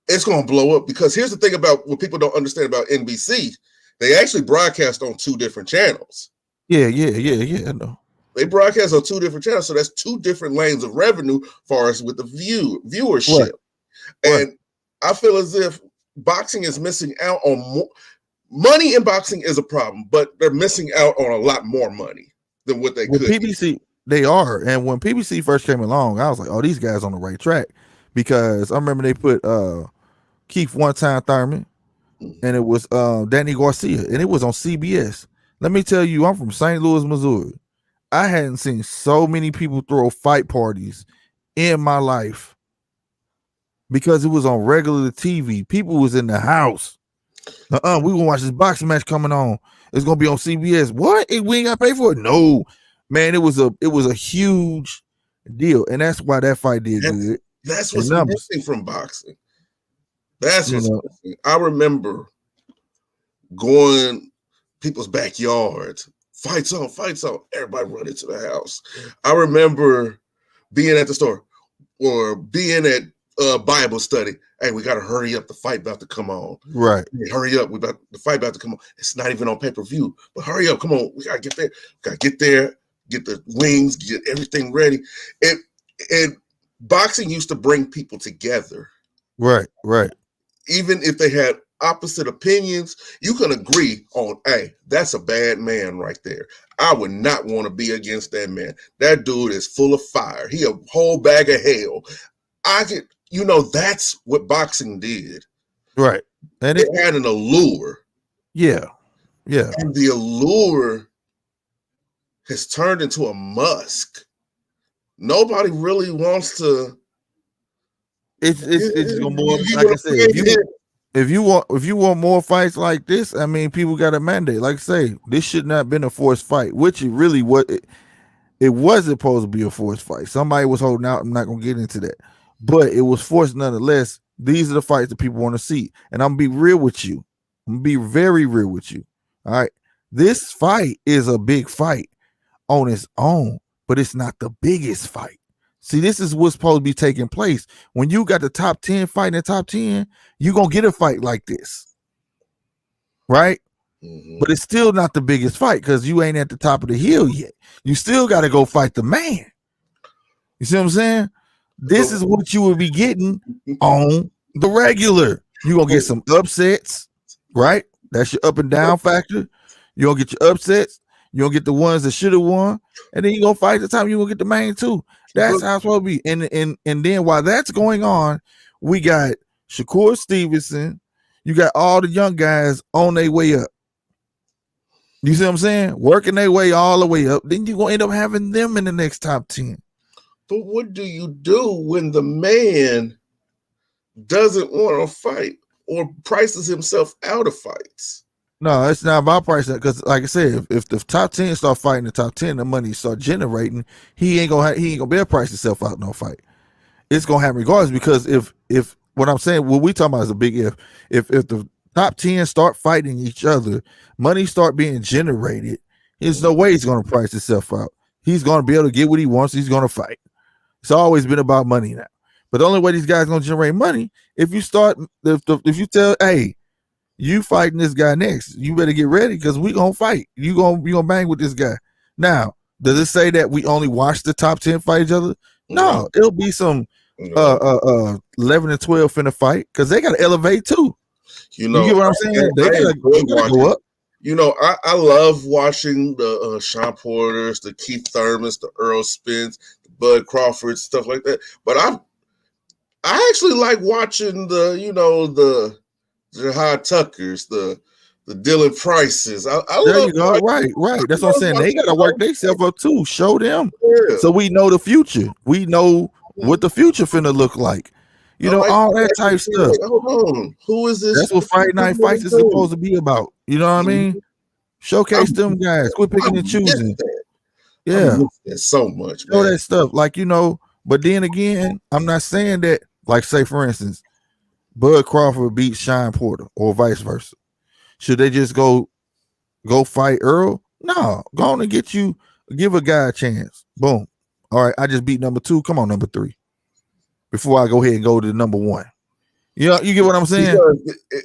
it's going to blow up. Because here's the thing about what people don't understand about NBC. They actually broadcast on 2 different channels. Yeah, I know. They broadcast on 2 different channels. So that's 2 different lanes of revenue for us with the viewership. And I feel as if boxing is missing out on more money. In boxing is a problem, but they're missing out on a lot more money than what they could. PBC, they are. And when PBC first came along, I was like, oh, these guys on the right track. Because I remember they put Keith One Time Thurman, and it was Danny Garcia, and it was on CBS. Let me tell you, I'm from St. Louis, Missouri. I hadn't seen so many people throw fight parties in my life because it was on regular TV. People was in the house. We gonna watch this boxing match coming on. It's gonna be on CBS. What? We ain't gotta pay for it? No, man. It was a huge deal, and that's why that fight did good. That's what's missing from boxing. That's what's missing. I remember going people's backyards. Fights on. Everybody run into the house. I remember being at the store or being at Bible study. Hey, we got to hurry up. The fight about to come on. Right. Hey, hurry up. The fight about to come on. It's not even on pay-per-view, but hurry up. Come on. We got to get there. Get the wings, get everything ready. And boxing used to bring people together. Right. Even if they had opposite opinions, you can agree on, hey, that's a bad man right there. I would not want to be against that man. That dude is full of fire. He a whole bag of hell. That's what boxing did. Right. And it had an allure. Yeah. And the allure has turned into a musk. Nobody really wants to. It's more, like I said, if you want more fights like this, I mean, people got a mandate. Like I say, this should not have been a forced fight, which it really was. It wasn't supposed to be a forced fight. Somebody was holding out. I'm not gonna get into that, but it was forced nonetheless. These are the fights that people want to see, and I'm gonna be real with you. I'm gonna be very real with you. All right, this fight is a big fight on its own, but it's not the biggest fight. See, this is what's supposed to be taking place. When you got the top 10 fighting the top 10, you're going to get a fight like this. Right? Mm-hmm. But it's still not the biggest fight because you ain't at the top of the hill yet. You still got to go fight the man. You see what I'm saying? This is what you will be getting on the regular. You're going to get some upsets, right? That's your up and down factor. You're going to get your upsets. You're going to get the ones that should have won. And then you're going to fight the time you're going to get the main too. That's how it's supposed to be. And then while that's going on, we got Shakur Stevenson. You got all the young guys on their way up. You see what I'm saying? Working their way all the way up. Then you're going to end up having them in the next top 10. But what do you do when the man doesn't want to fight or prices himself out of fights? No, it's not about pricing because, like I said, if the top 10 start fighting the top 10, the money start generating, he ain't gonna be able to price himself out no fight. It's gonna happen regardless because if what I'm saying, what we talking about is a big if. If the top 10 start fighting each other, money start being generated, there's no way he's going to price himself out. He's going to be able to get what he wants. He's going to fight. It's always been about money now. But the only way these guys going to generate money, if you if you tell, hey, you fighting this guy next, you better get ready because we going to fight. You gonna bang with this guy. Now, does it say that we only watch the top 10 fight each other? No, it'll be some 11 and 12 finna fight because they got to elevate too. You get what I'm saying? They got to go up. I love watching the Shawn Porters, the Keith Thurmans, the Earl Spence, the Bud Crawford, stuff like that. But I actually like watching the Jahad Tuckers, the Dylan Prices. I there you go. Right. That's what I'm saying. They got to work themselves up too. Show them. Yeah. So we know the future. We know what the future finna look like. All that type stuff. Hold on. Who is this? That's what Fight Night Fights is supposed to be about. You know what I mean? Showcase them guys. Quit picking and choosing. Yeah. So much. All that stuff. But then again, I'm not saying that, like, say, for instance, Bud Crawford beats Shawn Porter or vice versa. Should they just go fight Earl? No. Go on and give a guy a chance. Boom. All right, I just beat number 2. Come on, number 3. Before I go ahead and go to number 1. You get what I'm saying?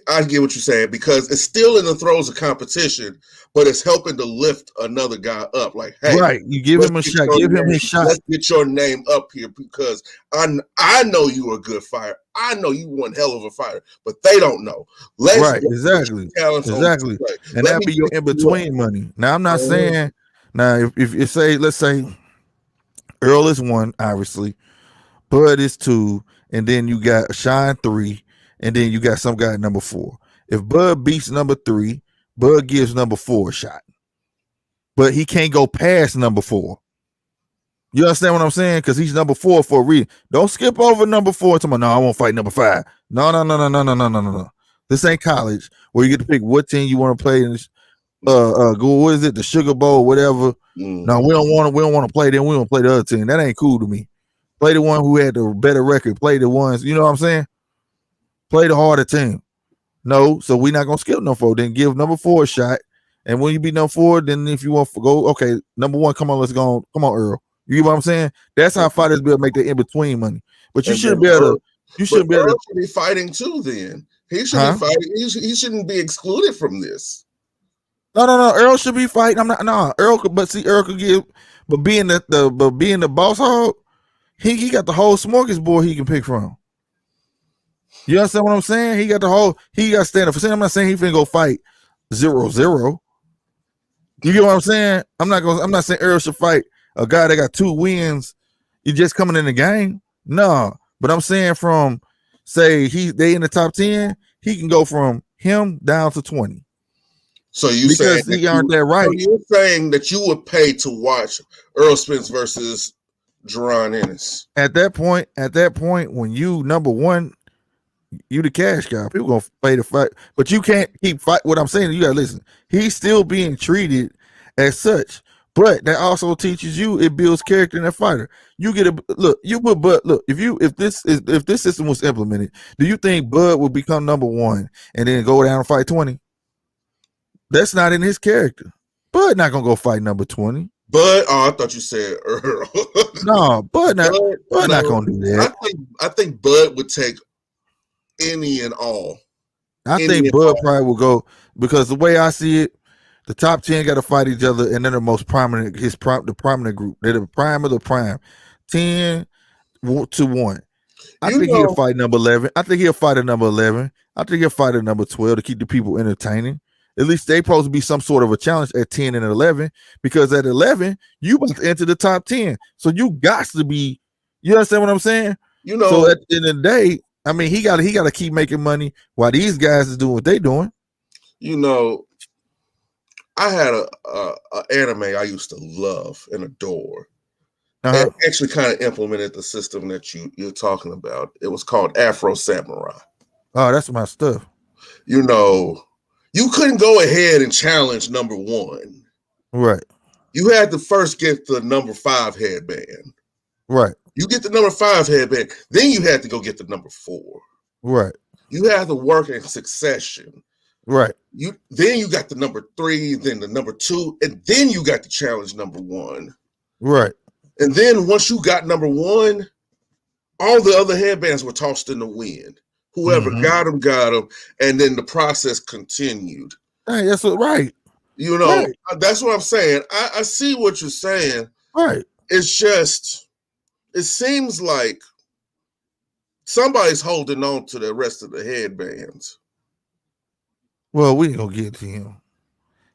I get what you're saying because it's still in the throes of competition, but it's helping to lift another guy up. Like, hey, right? You give him a shot. Give him his shot. Let's get your name up here because I know you're a good fighter. I know you one hell of a fighter, but they don't know. Exactly. And that'd be your in between money. Now I'm not saying if you say, let's say Earl is 1, obviously, Bud is 2. And then you got Shawn 3, and then you got some guy at number 4. If Bud beats number 3, Bud gives number 4 a shot. But he can't go past number 4. You understand what I'm saying? Because he's number 4 for a reason. Don't skip over number 4 and no, I won't fight number 5. No. This ain't college where you get to pick what team you want to play in. What is it? The Sugar Bowl, whatever. No, we don't want to play them. We want to play the other team. That ain't cool to me. Play the one who had the better record. Play the ones, you know what I'm saying? Play the harder team. No, so we're not going to skip number 4. Then give number 4 a shot. And when you beat number 4, then if you want to go, okay, number 1, come on, let's go on. Come on, Earl. You get what I'm saying? That's how fighters be able to make the in-between money. But you shouldn't be able to. You shouldn't be able to. Should be fighting too then. He should be fighting. He shouldn't be excluded from this. No. Earl should be fighting. I'm not. No, Earl could. But see, Earl could give. But being the boss hog, he got the whole smorgasbord he can pick from. You understand what I'm saying? He got to stand up for saying. I'm not saying he finna go fight 0-0. You get what I'm saying? I'm not saying Earl should fight a guy that got 2 wins. You just coming in the game. No, but I'm saying from say they in the top 10, he can go from him down to 20. So you because he aren't that right. So you're saying that you would pay to watch Earl Spence versus Jerron Ennis. At that point, when you number 1, you the cash guy. People gonna pay to fight, but you can't keep fight. What I'm saying, you gotta listen. He's still being treated as such, but that also teaches you it builds character in that fighter. You get a look. If this system was implemented, do you think Bud would become number 1 and then go down and fight 20? That's not in his character. Bud not gonna go fight number 20. Bud, I thought you said Earl. No, Bud not gonna do that. I think Bud would take any and all. I think Bud probably will go because the way I see it, the top 10 got to fight each other, and they're the most prominent. The prominent group. They're the prime of the prime. 10 to 1. I think he'll fight number 11. I think he'll fight at number 11. I think he'll fight at number 12 to keep the people entertaining. At least they supposed to be some sort of a challenge at 10 and 11 because at 11 you about to enter the top 10. So you got to be. You understand what I'm saying? So at the end of the day, I mean, he got to keep making money while these guys is doing what they doing. I had a anime I used to love and adore. That actually kind of implemented the system that you're talking about. It was called Afro Samurai. Oh, that's my stuff. You couldn't go ahead and challenge number 1. Right. You had to first get the number 5 headband. Right. You get the number 5 headband, then you had to go get the number 4. Right. You have to work in succession. Right. You got the number 3, then the number 2, and then you got the challenge number 1. Right. And then once you got number 1, all the other headbands were tossed in the wind. Whoever got them, and then the process continued. Hey, that's right. You know, that's what I'm saying. I see what you're saying. Right. It's just, it seems like somebody's holding on to the rest of the headbands. Well, we ain't gonna get to him.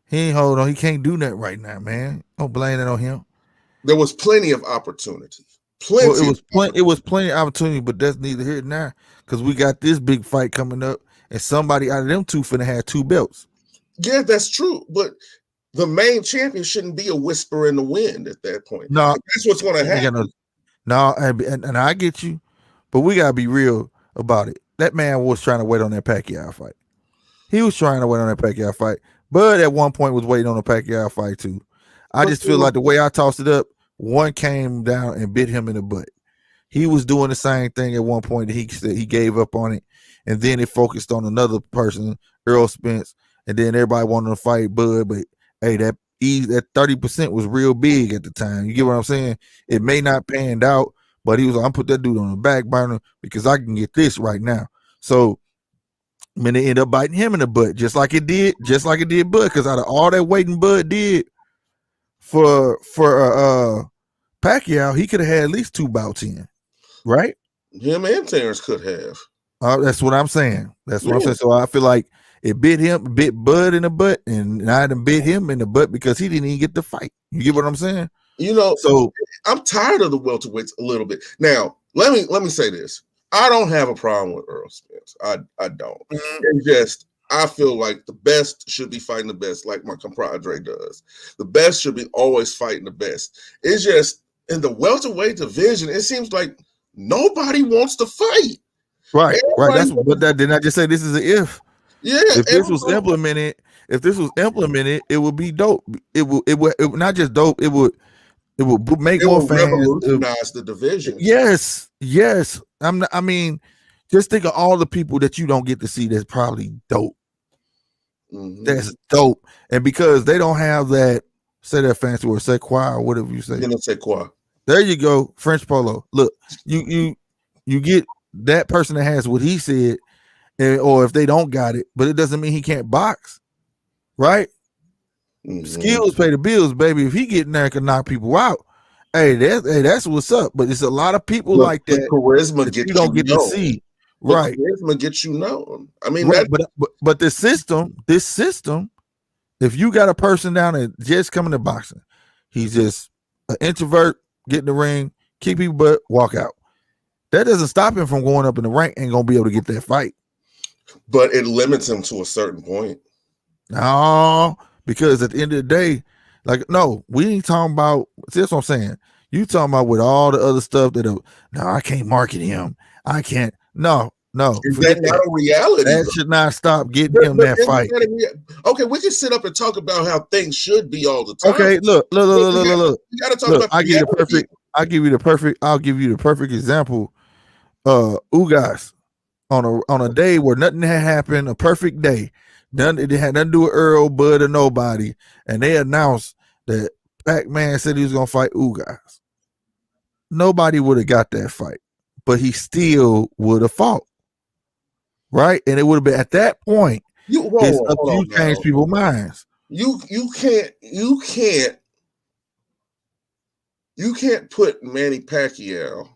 He ain't hold on. He can't do that right now, man. Don't blame it on him. There was plenty of opportunity. It was plenty of opportunity, but that's neither here nor there because we got this big fight coming up, and somebody out of them two finna have 2 belts. Yeah, that's true, but the main champion shouldn't be a whisper in the wind at that point. No, that's what's going to happen. No, and I get you, but we gotta be real about it. That man was trying to wait on that Pacquiao fight. He was trying to wait on that Pacquiao fight. Bud at one point was waiting on the Pacquiao fight too. I just feel like the way I tossed it up, one came down and bit him in the butt. He was doing the same thing at one point. He said he gave up on it, and then it focused on another person, Earl Spence, and then everybody wanted to fight Bud. But hey, that 30% was real big at the time. You get what I'm saying? It may not panned out, but he was like, I'm put that dude on the back burner because I can get this right now. So I mean, they end up biting him in the butt, just like it did Bud. Because out of all that waiting Bud did for Pacquiao, he could have had at least 2 bouts in, right? Him and Terence could have. That's what I'm saying. What I'm saying. So I feel like it bit Bud in the butt, and I done bit him in the butt because he didn't even get the fight. You get what I'm saying? You know, so I'm tired of the welterweights a little bit. Now, let me say this. I don't have a problem with Earl Spence. I don't. It's just I feel like the best should be fighting the best, like my compadre does. The best should be always fighting the best. It's just in the welterweight division, it seems like nobody wants to fight. Right. Didn't I just say this is an if? Yeah. If this was implemented, it would be dope. It would not just dope. It would make more fans. Revolutionize the division. Yes. I mean, just think of all the people that you don't get to see. That's probably dope. That's dope, and because they don't have that, say that fancy word, say quoi or whatever you say. Say quoi. There you go, French polo. Look, you get that person that has what he said, or if they don't got it, but it doesn't mean he can't box, right? Skills pay the bills, baby. If he get in there and can knock people out, that's what's up. But it's a lot of people like that. Charisma that you don't get to see. Right. Charisma gets you known. I mean, right, but this system, if you got a person down there just coming to boxing, he's just an introvert, get in the ring, kick people butt, walk out. That doesn't stop him from going up in the rank and gonna be able to get that fight. But it limits him to a certain point. No, because at the end of the day, like, no, we ain't talking about. See, that's what I'm saying. You talking about with all the other stuff no, I can't market him. I can't. No. Is that not a reality? That should not stop getting him that fight. Okay, we can sit up and talk about how things should be all the time. Okay, look. You got to talk about. I'll give you the perfect example. Ugas on a day where nothing had happened, a perfect day. It had nothing to do with Earl, Bud, or nobody, and they announced that Pac-Man said he was gonna fight Ugas. Nobody would have got that fight, but he still would have fought. Right, and it would have been at that point. You change people's minds. You can't put Manny Pacquiao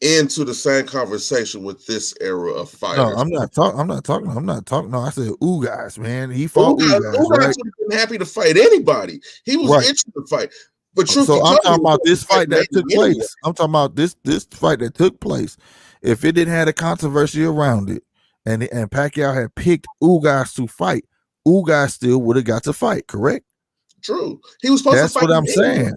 into the same conversation with this era of fighters. No, I'm not talking. No, I said Ugas, man. He fought Ugas. Ugas would have been happy to fight anybody. He was itching to fight. But so I'm talking about this fight that took place. I'm talking about this fight that took place. If it didn't have a controversy around it, and Pacquiao had picked Ugas to fight, Ugas still would have got to fight. Correct? True. He was supposed to fight. That's what I'm saying.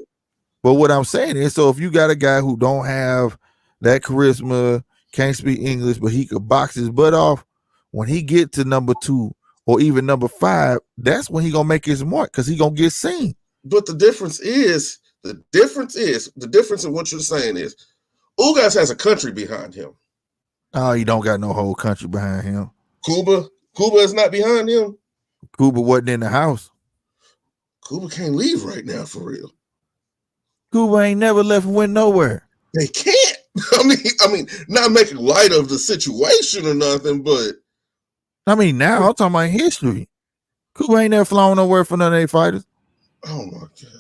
But what I'm saying is, so if you got a guy who don't have that charisma, can't speak English, but he could box his butt off, when he get to number 2 or even number 5, that's when he gonna make his mark because he gonna get seen. But the difference in what you're saying is, Ugas has a country behind him. Oh, he don't got no whole country behind him. Cuba is not behind him. Cuba wasn't in the house. Cuba can't leave right now for real. Cuba ain't never left and went nowhere. They can't. I mean, not making light of the situation or nothing, but I mean, now I'm talking about history. Cuba ain't never flown nowhere for none of their fighters. Oh my God.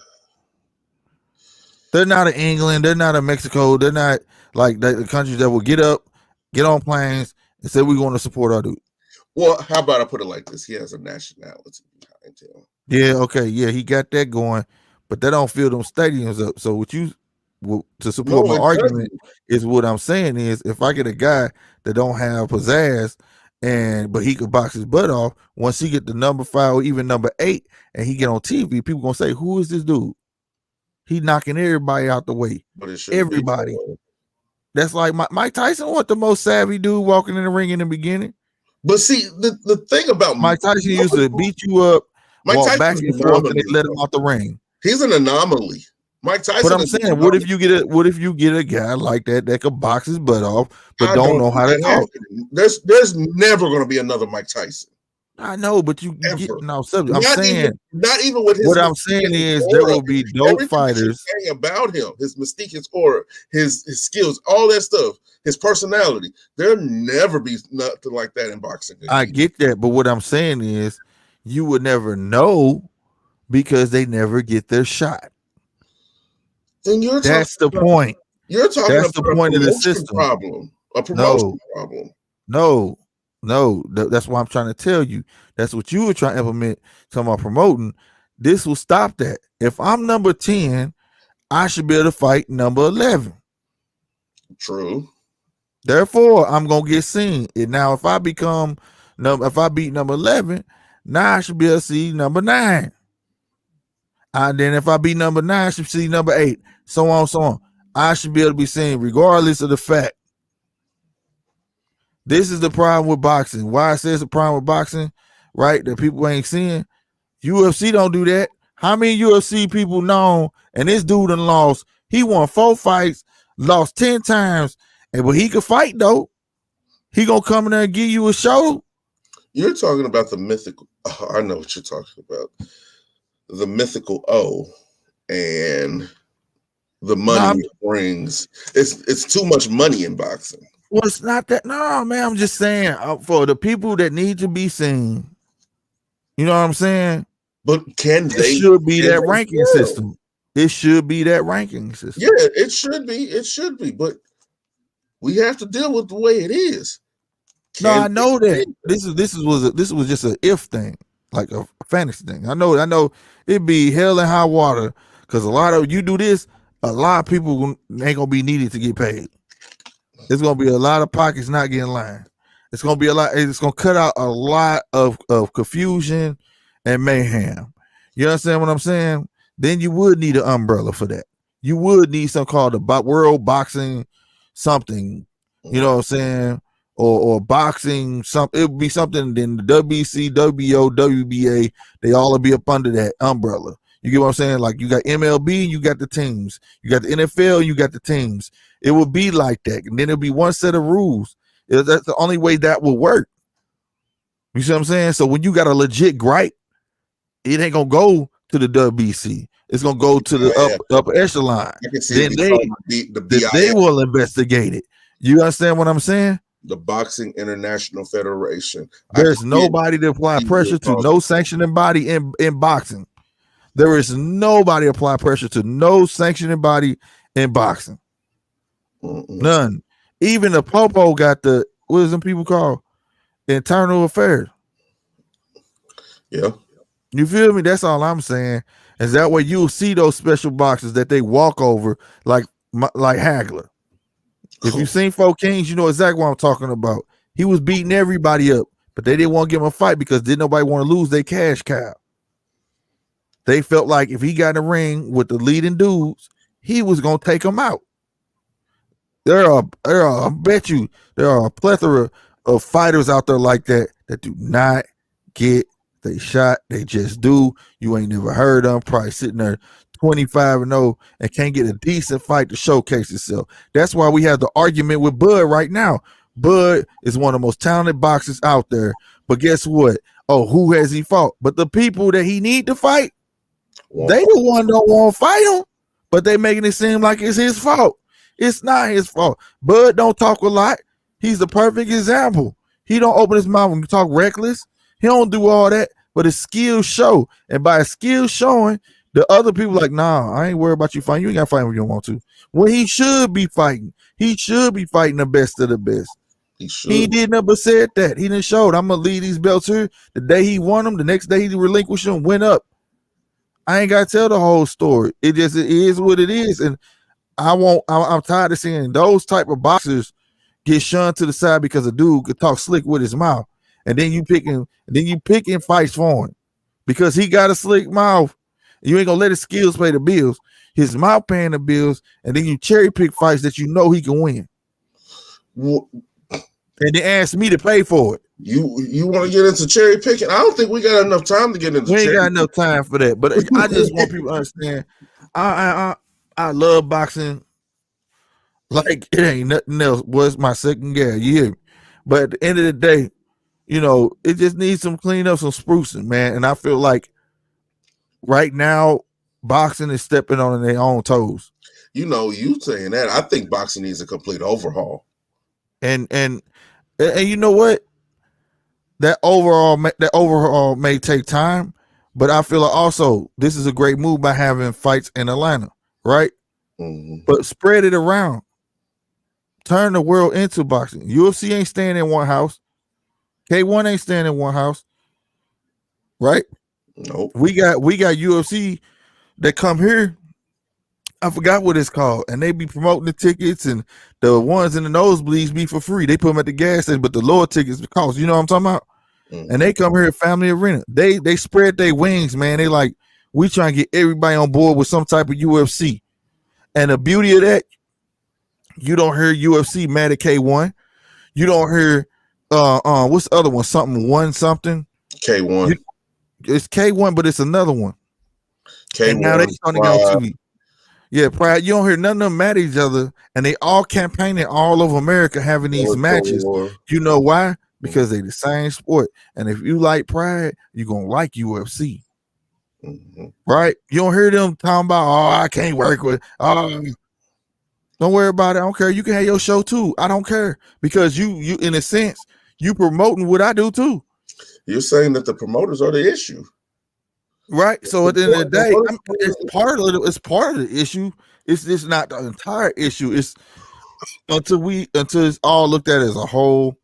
They're not in England. They're not in Mexico. They're not like the countries that will get on planes and say we're going to support our dude. Well, how about I put it like this? He has a nationality behind him. Yeah, okay. Yeah, he got that going, but they don't fill them stadiums up. So to support my argument is what I'm saying is if I get a guy that don't have pizzazz but he could box his butt off, once he get the number 5 or even number 8 and he get on TV, people gonna say, who is this dude? He knocking everybody out the way. But it everybody. That's like Mike Tyson wasn't the most savvy dude walking in the ring in the beginning. But see, the thing about Mike Tyson used to beat you up, walk back and forth, and they let him out the ring. He's an anomaly. Mike Tyson. But I'm saying, what if you get a guy like that could box his butt off, but don't know how to talk? There's never going to be another Mike Tyson. I know, but you get I'm saying not even with his. What I'm saying is there will be dope fighters about him, his mystique, his aura, his skills, all that stuff, his personality. There'll never be nothing like that in boxing. I get that, but what I'm saying is you would never know because they never get their shot. Then that's the point. You're talking that's about the point of the system. A promotion problem. No, that's what I'm trying to tell you. That's what you were trying to implement. Talking about promoting. This will stop that. If I'm number 10, I should be able to fight number 11. True. Therefore, I'm gonna get seen. And now, if I beat number 11, now I should be able to see number 9. And then if I beat number 9, I should see number 8. So on, so on. I should be able to be seen regardless of the fact. This is the problem with boxing. Why I say it's a problem with boxing, right? That people ain't seeing. UFC don't do that. How many UFC people know? And this dude done lost. He won 4 fights, lost 10 times, but he could fight though. He gonna come in there and give you a show. You're talking about the mythical. Oh, I know what you're talking about. The mythical O and the money it brings. It's too much money in boxing. Well, it's not that. No, man. I'm just saying for the people that need to be seen. You know what I'm saying? But it should be that ranking system. It should be that ranking system. Yeah, it should be. It should be. But we have to deal with the way it is. No, I know that this was just an if thing, like a fantasy thing. I know it'd be hell and high water because a lot of you do this. A lot of people ain't gonna be needed to get paid. It's gonna be a lot of pockets not getting lined. It's gonna be a lot. It's gonna cut out a lot of confusion and mayhem. You understand what I'm saying? Then you would need an umbrella for that. You would need something called the World Boxing something. You know what I'm saying? Or boxing something. It would be something. Then the WBC, WBO, WBA. They all will be up under that umbrella. You get what I'm saying? Like you got MLB, you got the teams. You got the NFL, you got the teams. It will be like that. And then it'll be one set of rules. That's the only way that will work. You see what I'm saying? So when you got a legit gripe, it ain't going to go to the WBC. It's going to go to the upper echelon. Then they will investigate it. You understand what I'm saying? The Boxing International Federation. There's nobody to apply pressure to. No sanctioning body in boxing. There is nobody apply pressure to. No sanctioning body in boxing. None. Even the Popo got the, what is them people called? Internal affairs. Yeah. You feel me? That's all I'm saying. Is that way you'll see those special boxes that they walk over like Hagler. If you've seen 4 Kings, you know exactly what I'm talking about. He was beating everybody up, but they didn't want to give him a fight because didn't nobody want to lose their cash cow. They felt like if he got in the ring with the leading dudes, he was going to take them out. I bet you there are a plethora of fighters out there like that do not get they shot. They just do. You ain't never heard of them. Probably sitting there 25-0 and can't get a decent fight to showcase itself. That's why we have the argument with Bud right now. Bud is one of the most talented boxers out there. But guess what? Oh, who has he fought? But the people that he need to fight, they the one don't want to fight him. But they making it seem like it's his fault. It's not his fault. Bud don't talk a lot. He's the perfect example. He don't open his mouth and talk reckless. He don't do all that. But his skills show. And by his skills showing, the other people like, nah, I ain't worried about you fighting. You ain't got to fight when you don't want to. When he should be fighting. He should be fighting the best of the best. He did never said that. He didn't show it. I'm going to leave these belts here. The day he won them, the next day he relinquished them, went up. I ain't got to tell the whole story. It is what it is. And I'm tired of seeing those type of boxers get shunned to the side because a dude could talk slick with his mouth. And then you picking fights for him because he got a slick mouth. You ain't gonna let his skills pay the bills. His mouth paying the bills, and then you cherry pick fights that you know he can win. And they ask me to pay for it. You want to get into cherry picking? I don't think we got enough time to get into. We ain't got enough time for that. But I just want people to understand. I love boxing like it ain't nothing else. Was my second year. But at the end of the day, you know, it just needs some cleanup, some sprucing, man. And I feel like right now, boxing is stepping on their own toes. You know, you saying that, I think boxing needs a complete overhaul. And you know what? That overhaul may take time, but I feel like also this is a great move by having fights in Atlanta, right? Mm-hmm. But spread it around. Turn the world into boxing. UFC ain't staying in one house. K1 ain't staying in one house, right? Nope. We got UFC that come here. I forgot what it's called, and they be promoting the tickets, and the ones in the nosebleeds be for free. They put them at the gas station, but the lower tickets cost. You know what I'm talking about? Mm-hmm. And they come here at Family Arena. They spread their wings, man. They like, we trying to get everybody on board with some type of UFC. And the beauty of that, you don't hear UFC mad at K1. You don't hear what's the other one? Something. K1. It's K1, but it's another one. K1. And now they starting to go on TV. Yeah, Pride. You don't hear none of them mad at each other, and they all campaigning all over America having these matches. You know why? Because they the same sport. And if you like Pride, you're gonna like UFC. Mm-hmm. Right? You don't hear them talking about, oh, I can't work with don't worry about it. I don't care. You can have your show too. I don't care. Because you in a sense, you promoting what I do too. You're saying that the promoters are the issue. Right. So at the end of the day, it's part of the issue. It's just not the entire issue. It's until it's all looked at as a whole,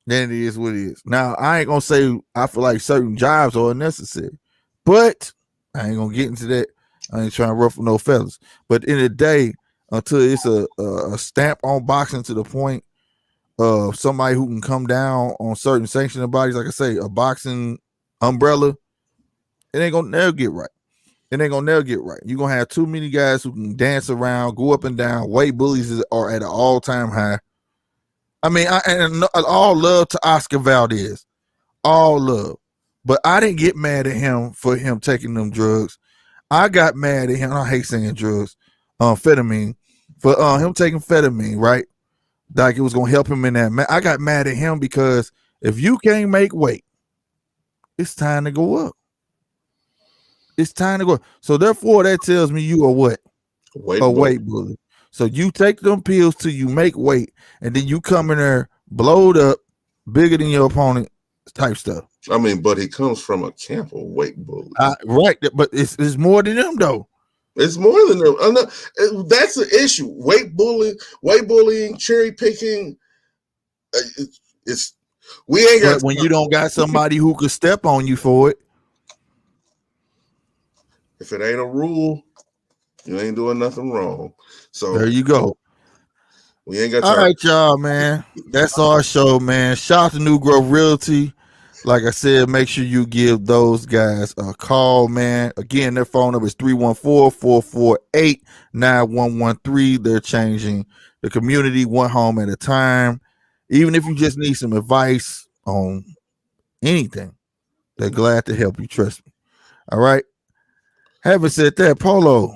then it is what it is. Now, I ain't gonna say I feel like certain jobs are unnecessary, but I ain't gonna get into that. I ain't trying to ruffle no feathers. But in the day, until it's a stamp on boxing to the point of somebody who can come down on certain sanctioning bodies, like I say, a boxing umbrella, it ain't gonna never get right. It ain't gonna never get right. You're gonna have too many guys who can dance around, go up and down. Weight bullies are at an all-time high. I mean, all love to Oscar Valdez, all love, but I didn't get mad at him for him taking them drugs. I got mad at him. I hate saying drugs, amphetamine, for him taking amphetamine, right? Like it was gonna help him in that. I got mad at him because if you can't make weight, it's time to go up. It's time to go. So therefore, that tells me you are what? A weight bully. So you take them pills till you make weight, and then you come in there blowed up, bigger than your opponent, type stuff. I mean, but he comes from a camp of weight bullies, right? But it's more than them though. It's more than them. That's the issue. Weight bullying, cherry picking. We ain't got. But when you don't got somebody who could step on you for it. If it ain't a rule, you ain't doing nothing wrong. So there you go. We ain't got time. All right, y'all, man. That's our show, man. Shout out to New Growth Realty. Like I said, make sure you give those guys a call, man. Again, their phone number is 314-448-9113. They're changing the community one home at a time. Even if you just need some advice on anything, they're glad to help you. Trust me. All right. Having said that, Polo,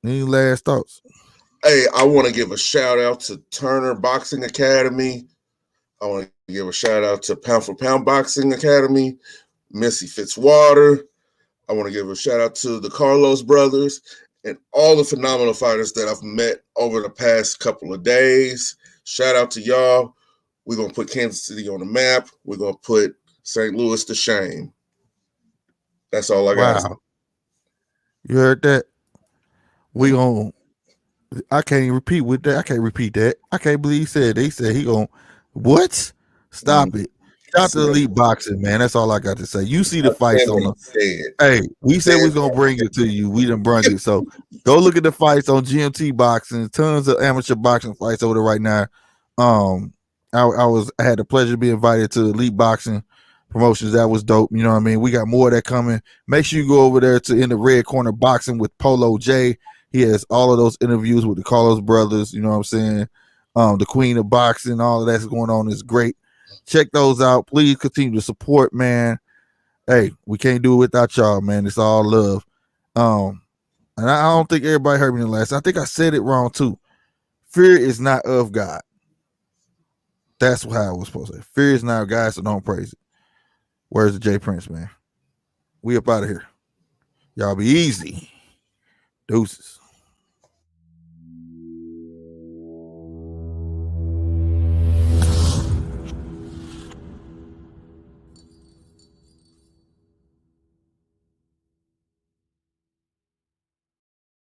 any last thoughts? Hey, I want to give a shout out to Turner Boxing Academy. I want to give a shout out to Pound for Pound Boxing Academy, Missy Fitzwater. I want to give a shout out to the Carlos brothers and all the phenomenal fighters that I've met over the past couple of days. Shout out to y'all. We're going to put Kansas City on the map. We're going to put St. Louis to shame. That's all I got. Wow. You heard that? We going I can't even repeat with that. I can't repeat that. I can't believe he said he gonna what? Stop it. Shout to Elite Boxing, man. That's all I got to say. You see the fights on the Hey, we said we was gonna bring it to you. We done brung it. So go look at the fights on GMT Boxing. Tons of amateur boxing fights over there right now. I had the pleasure to be invited to Elite Boxing Promotions. That was dope. You know what I mean? We got more of that coming. Make sure you go over there to In the Red Corner Boxing with Polo J. He has all of those interviews with the Carlos brothers. You know what I'm saying? The Queen of Boxing, all of that's going on is great. Check those out. Please continue to support, man. Hey, we can't do it without y'all, man. It's all love. And I don't think everybody heard me in the last. I think I said it wrong too. Fear is not of God. That's how I was supposed to say. Fear is not of God, so don't praise it. Where's the J Prince, man? We up out of here. Y'all be easy. Deuces.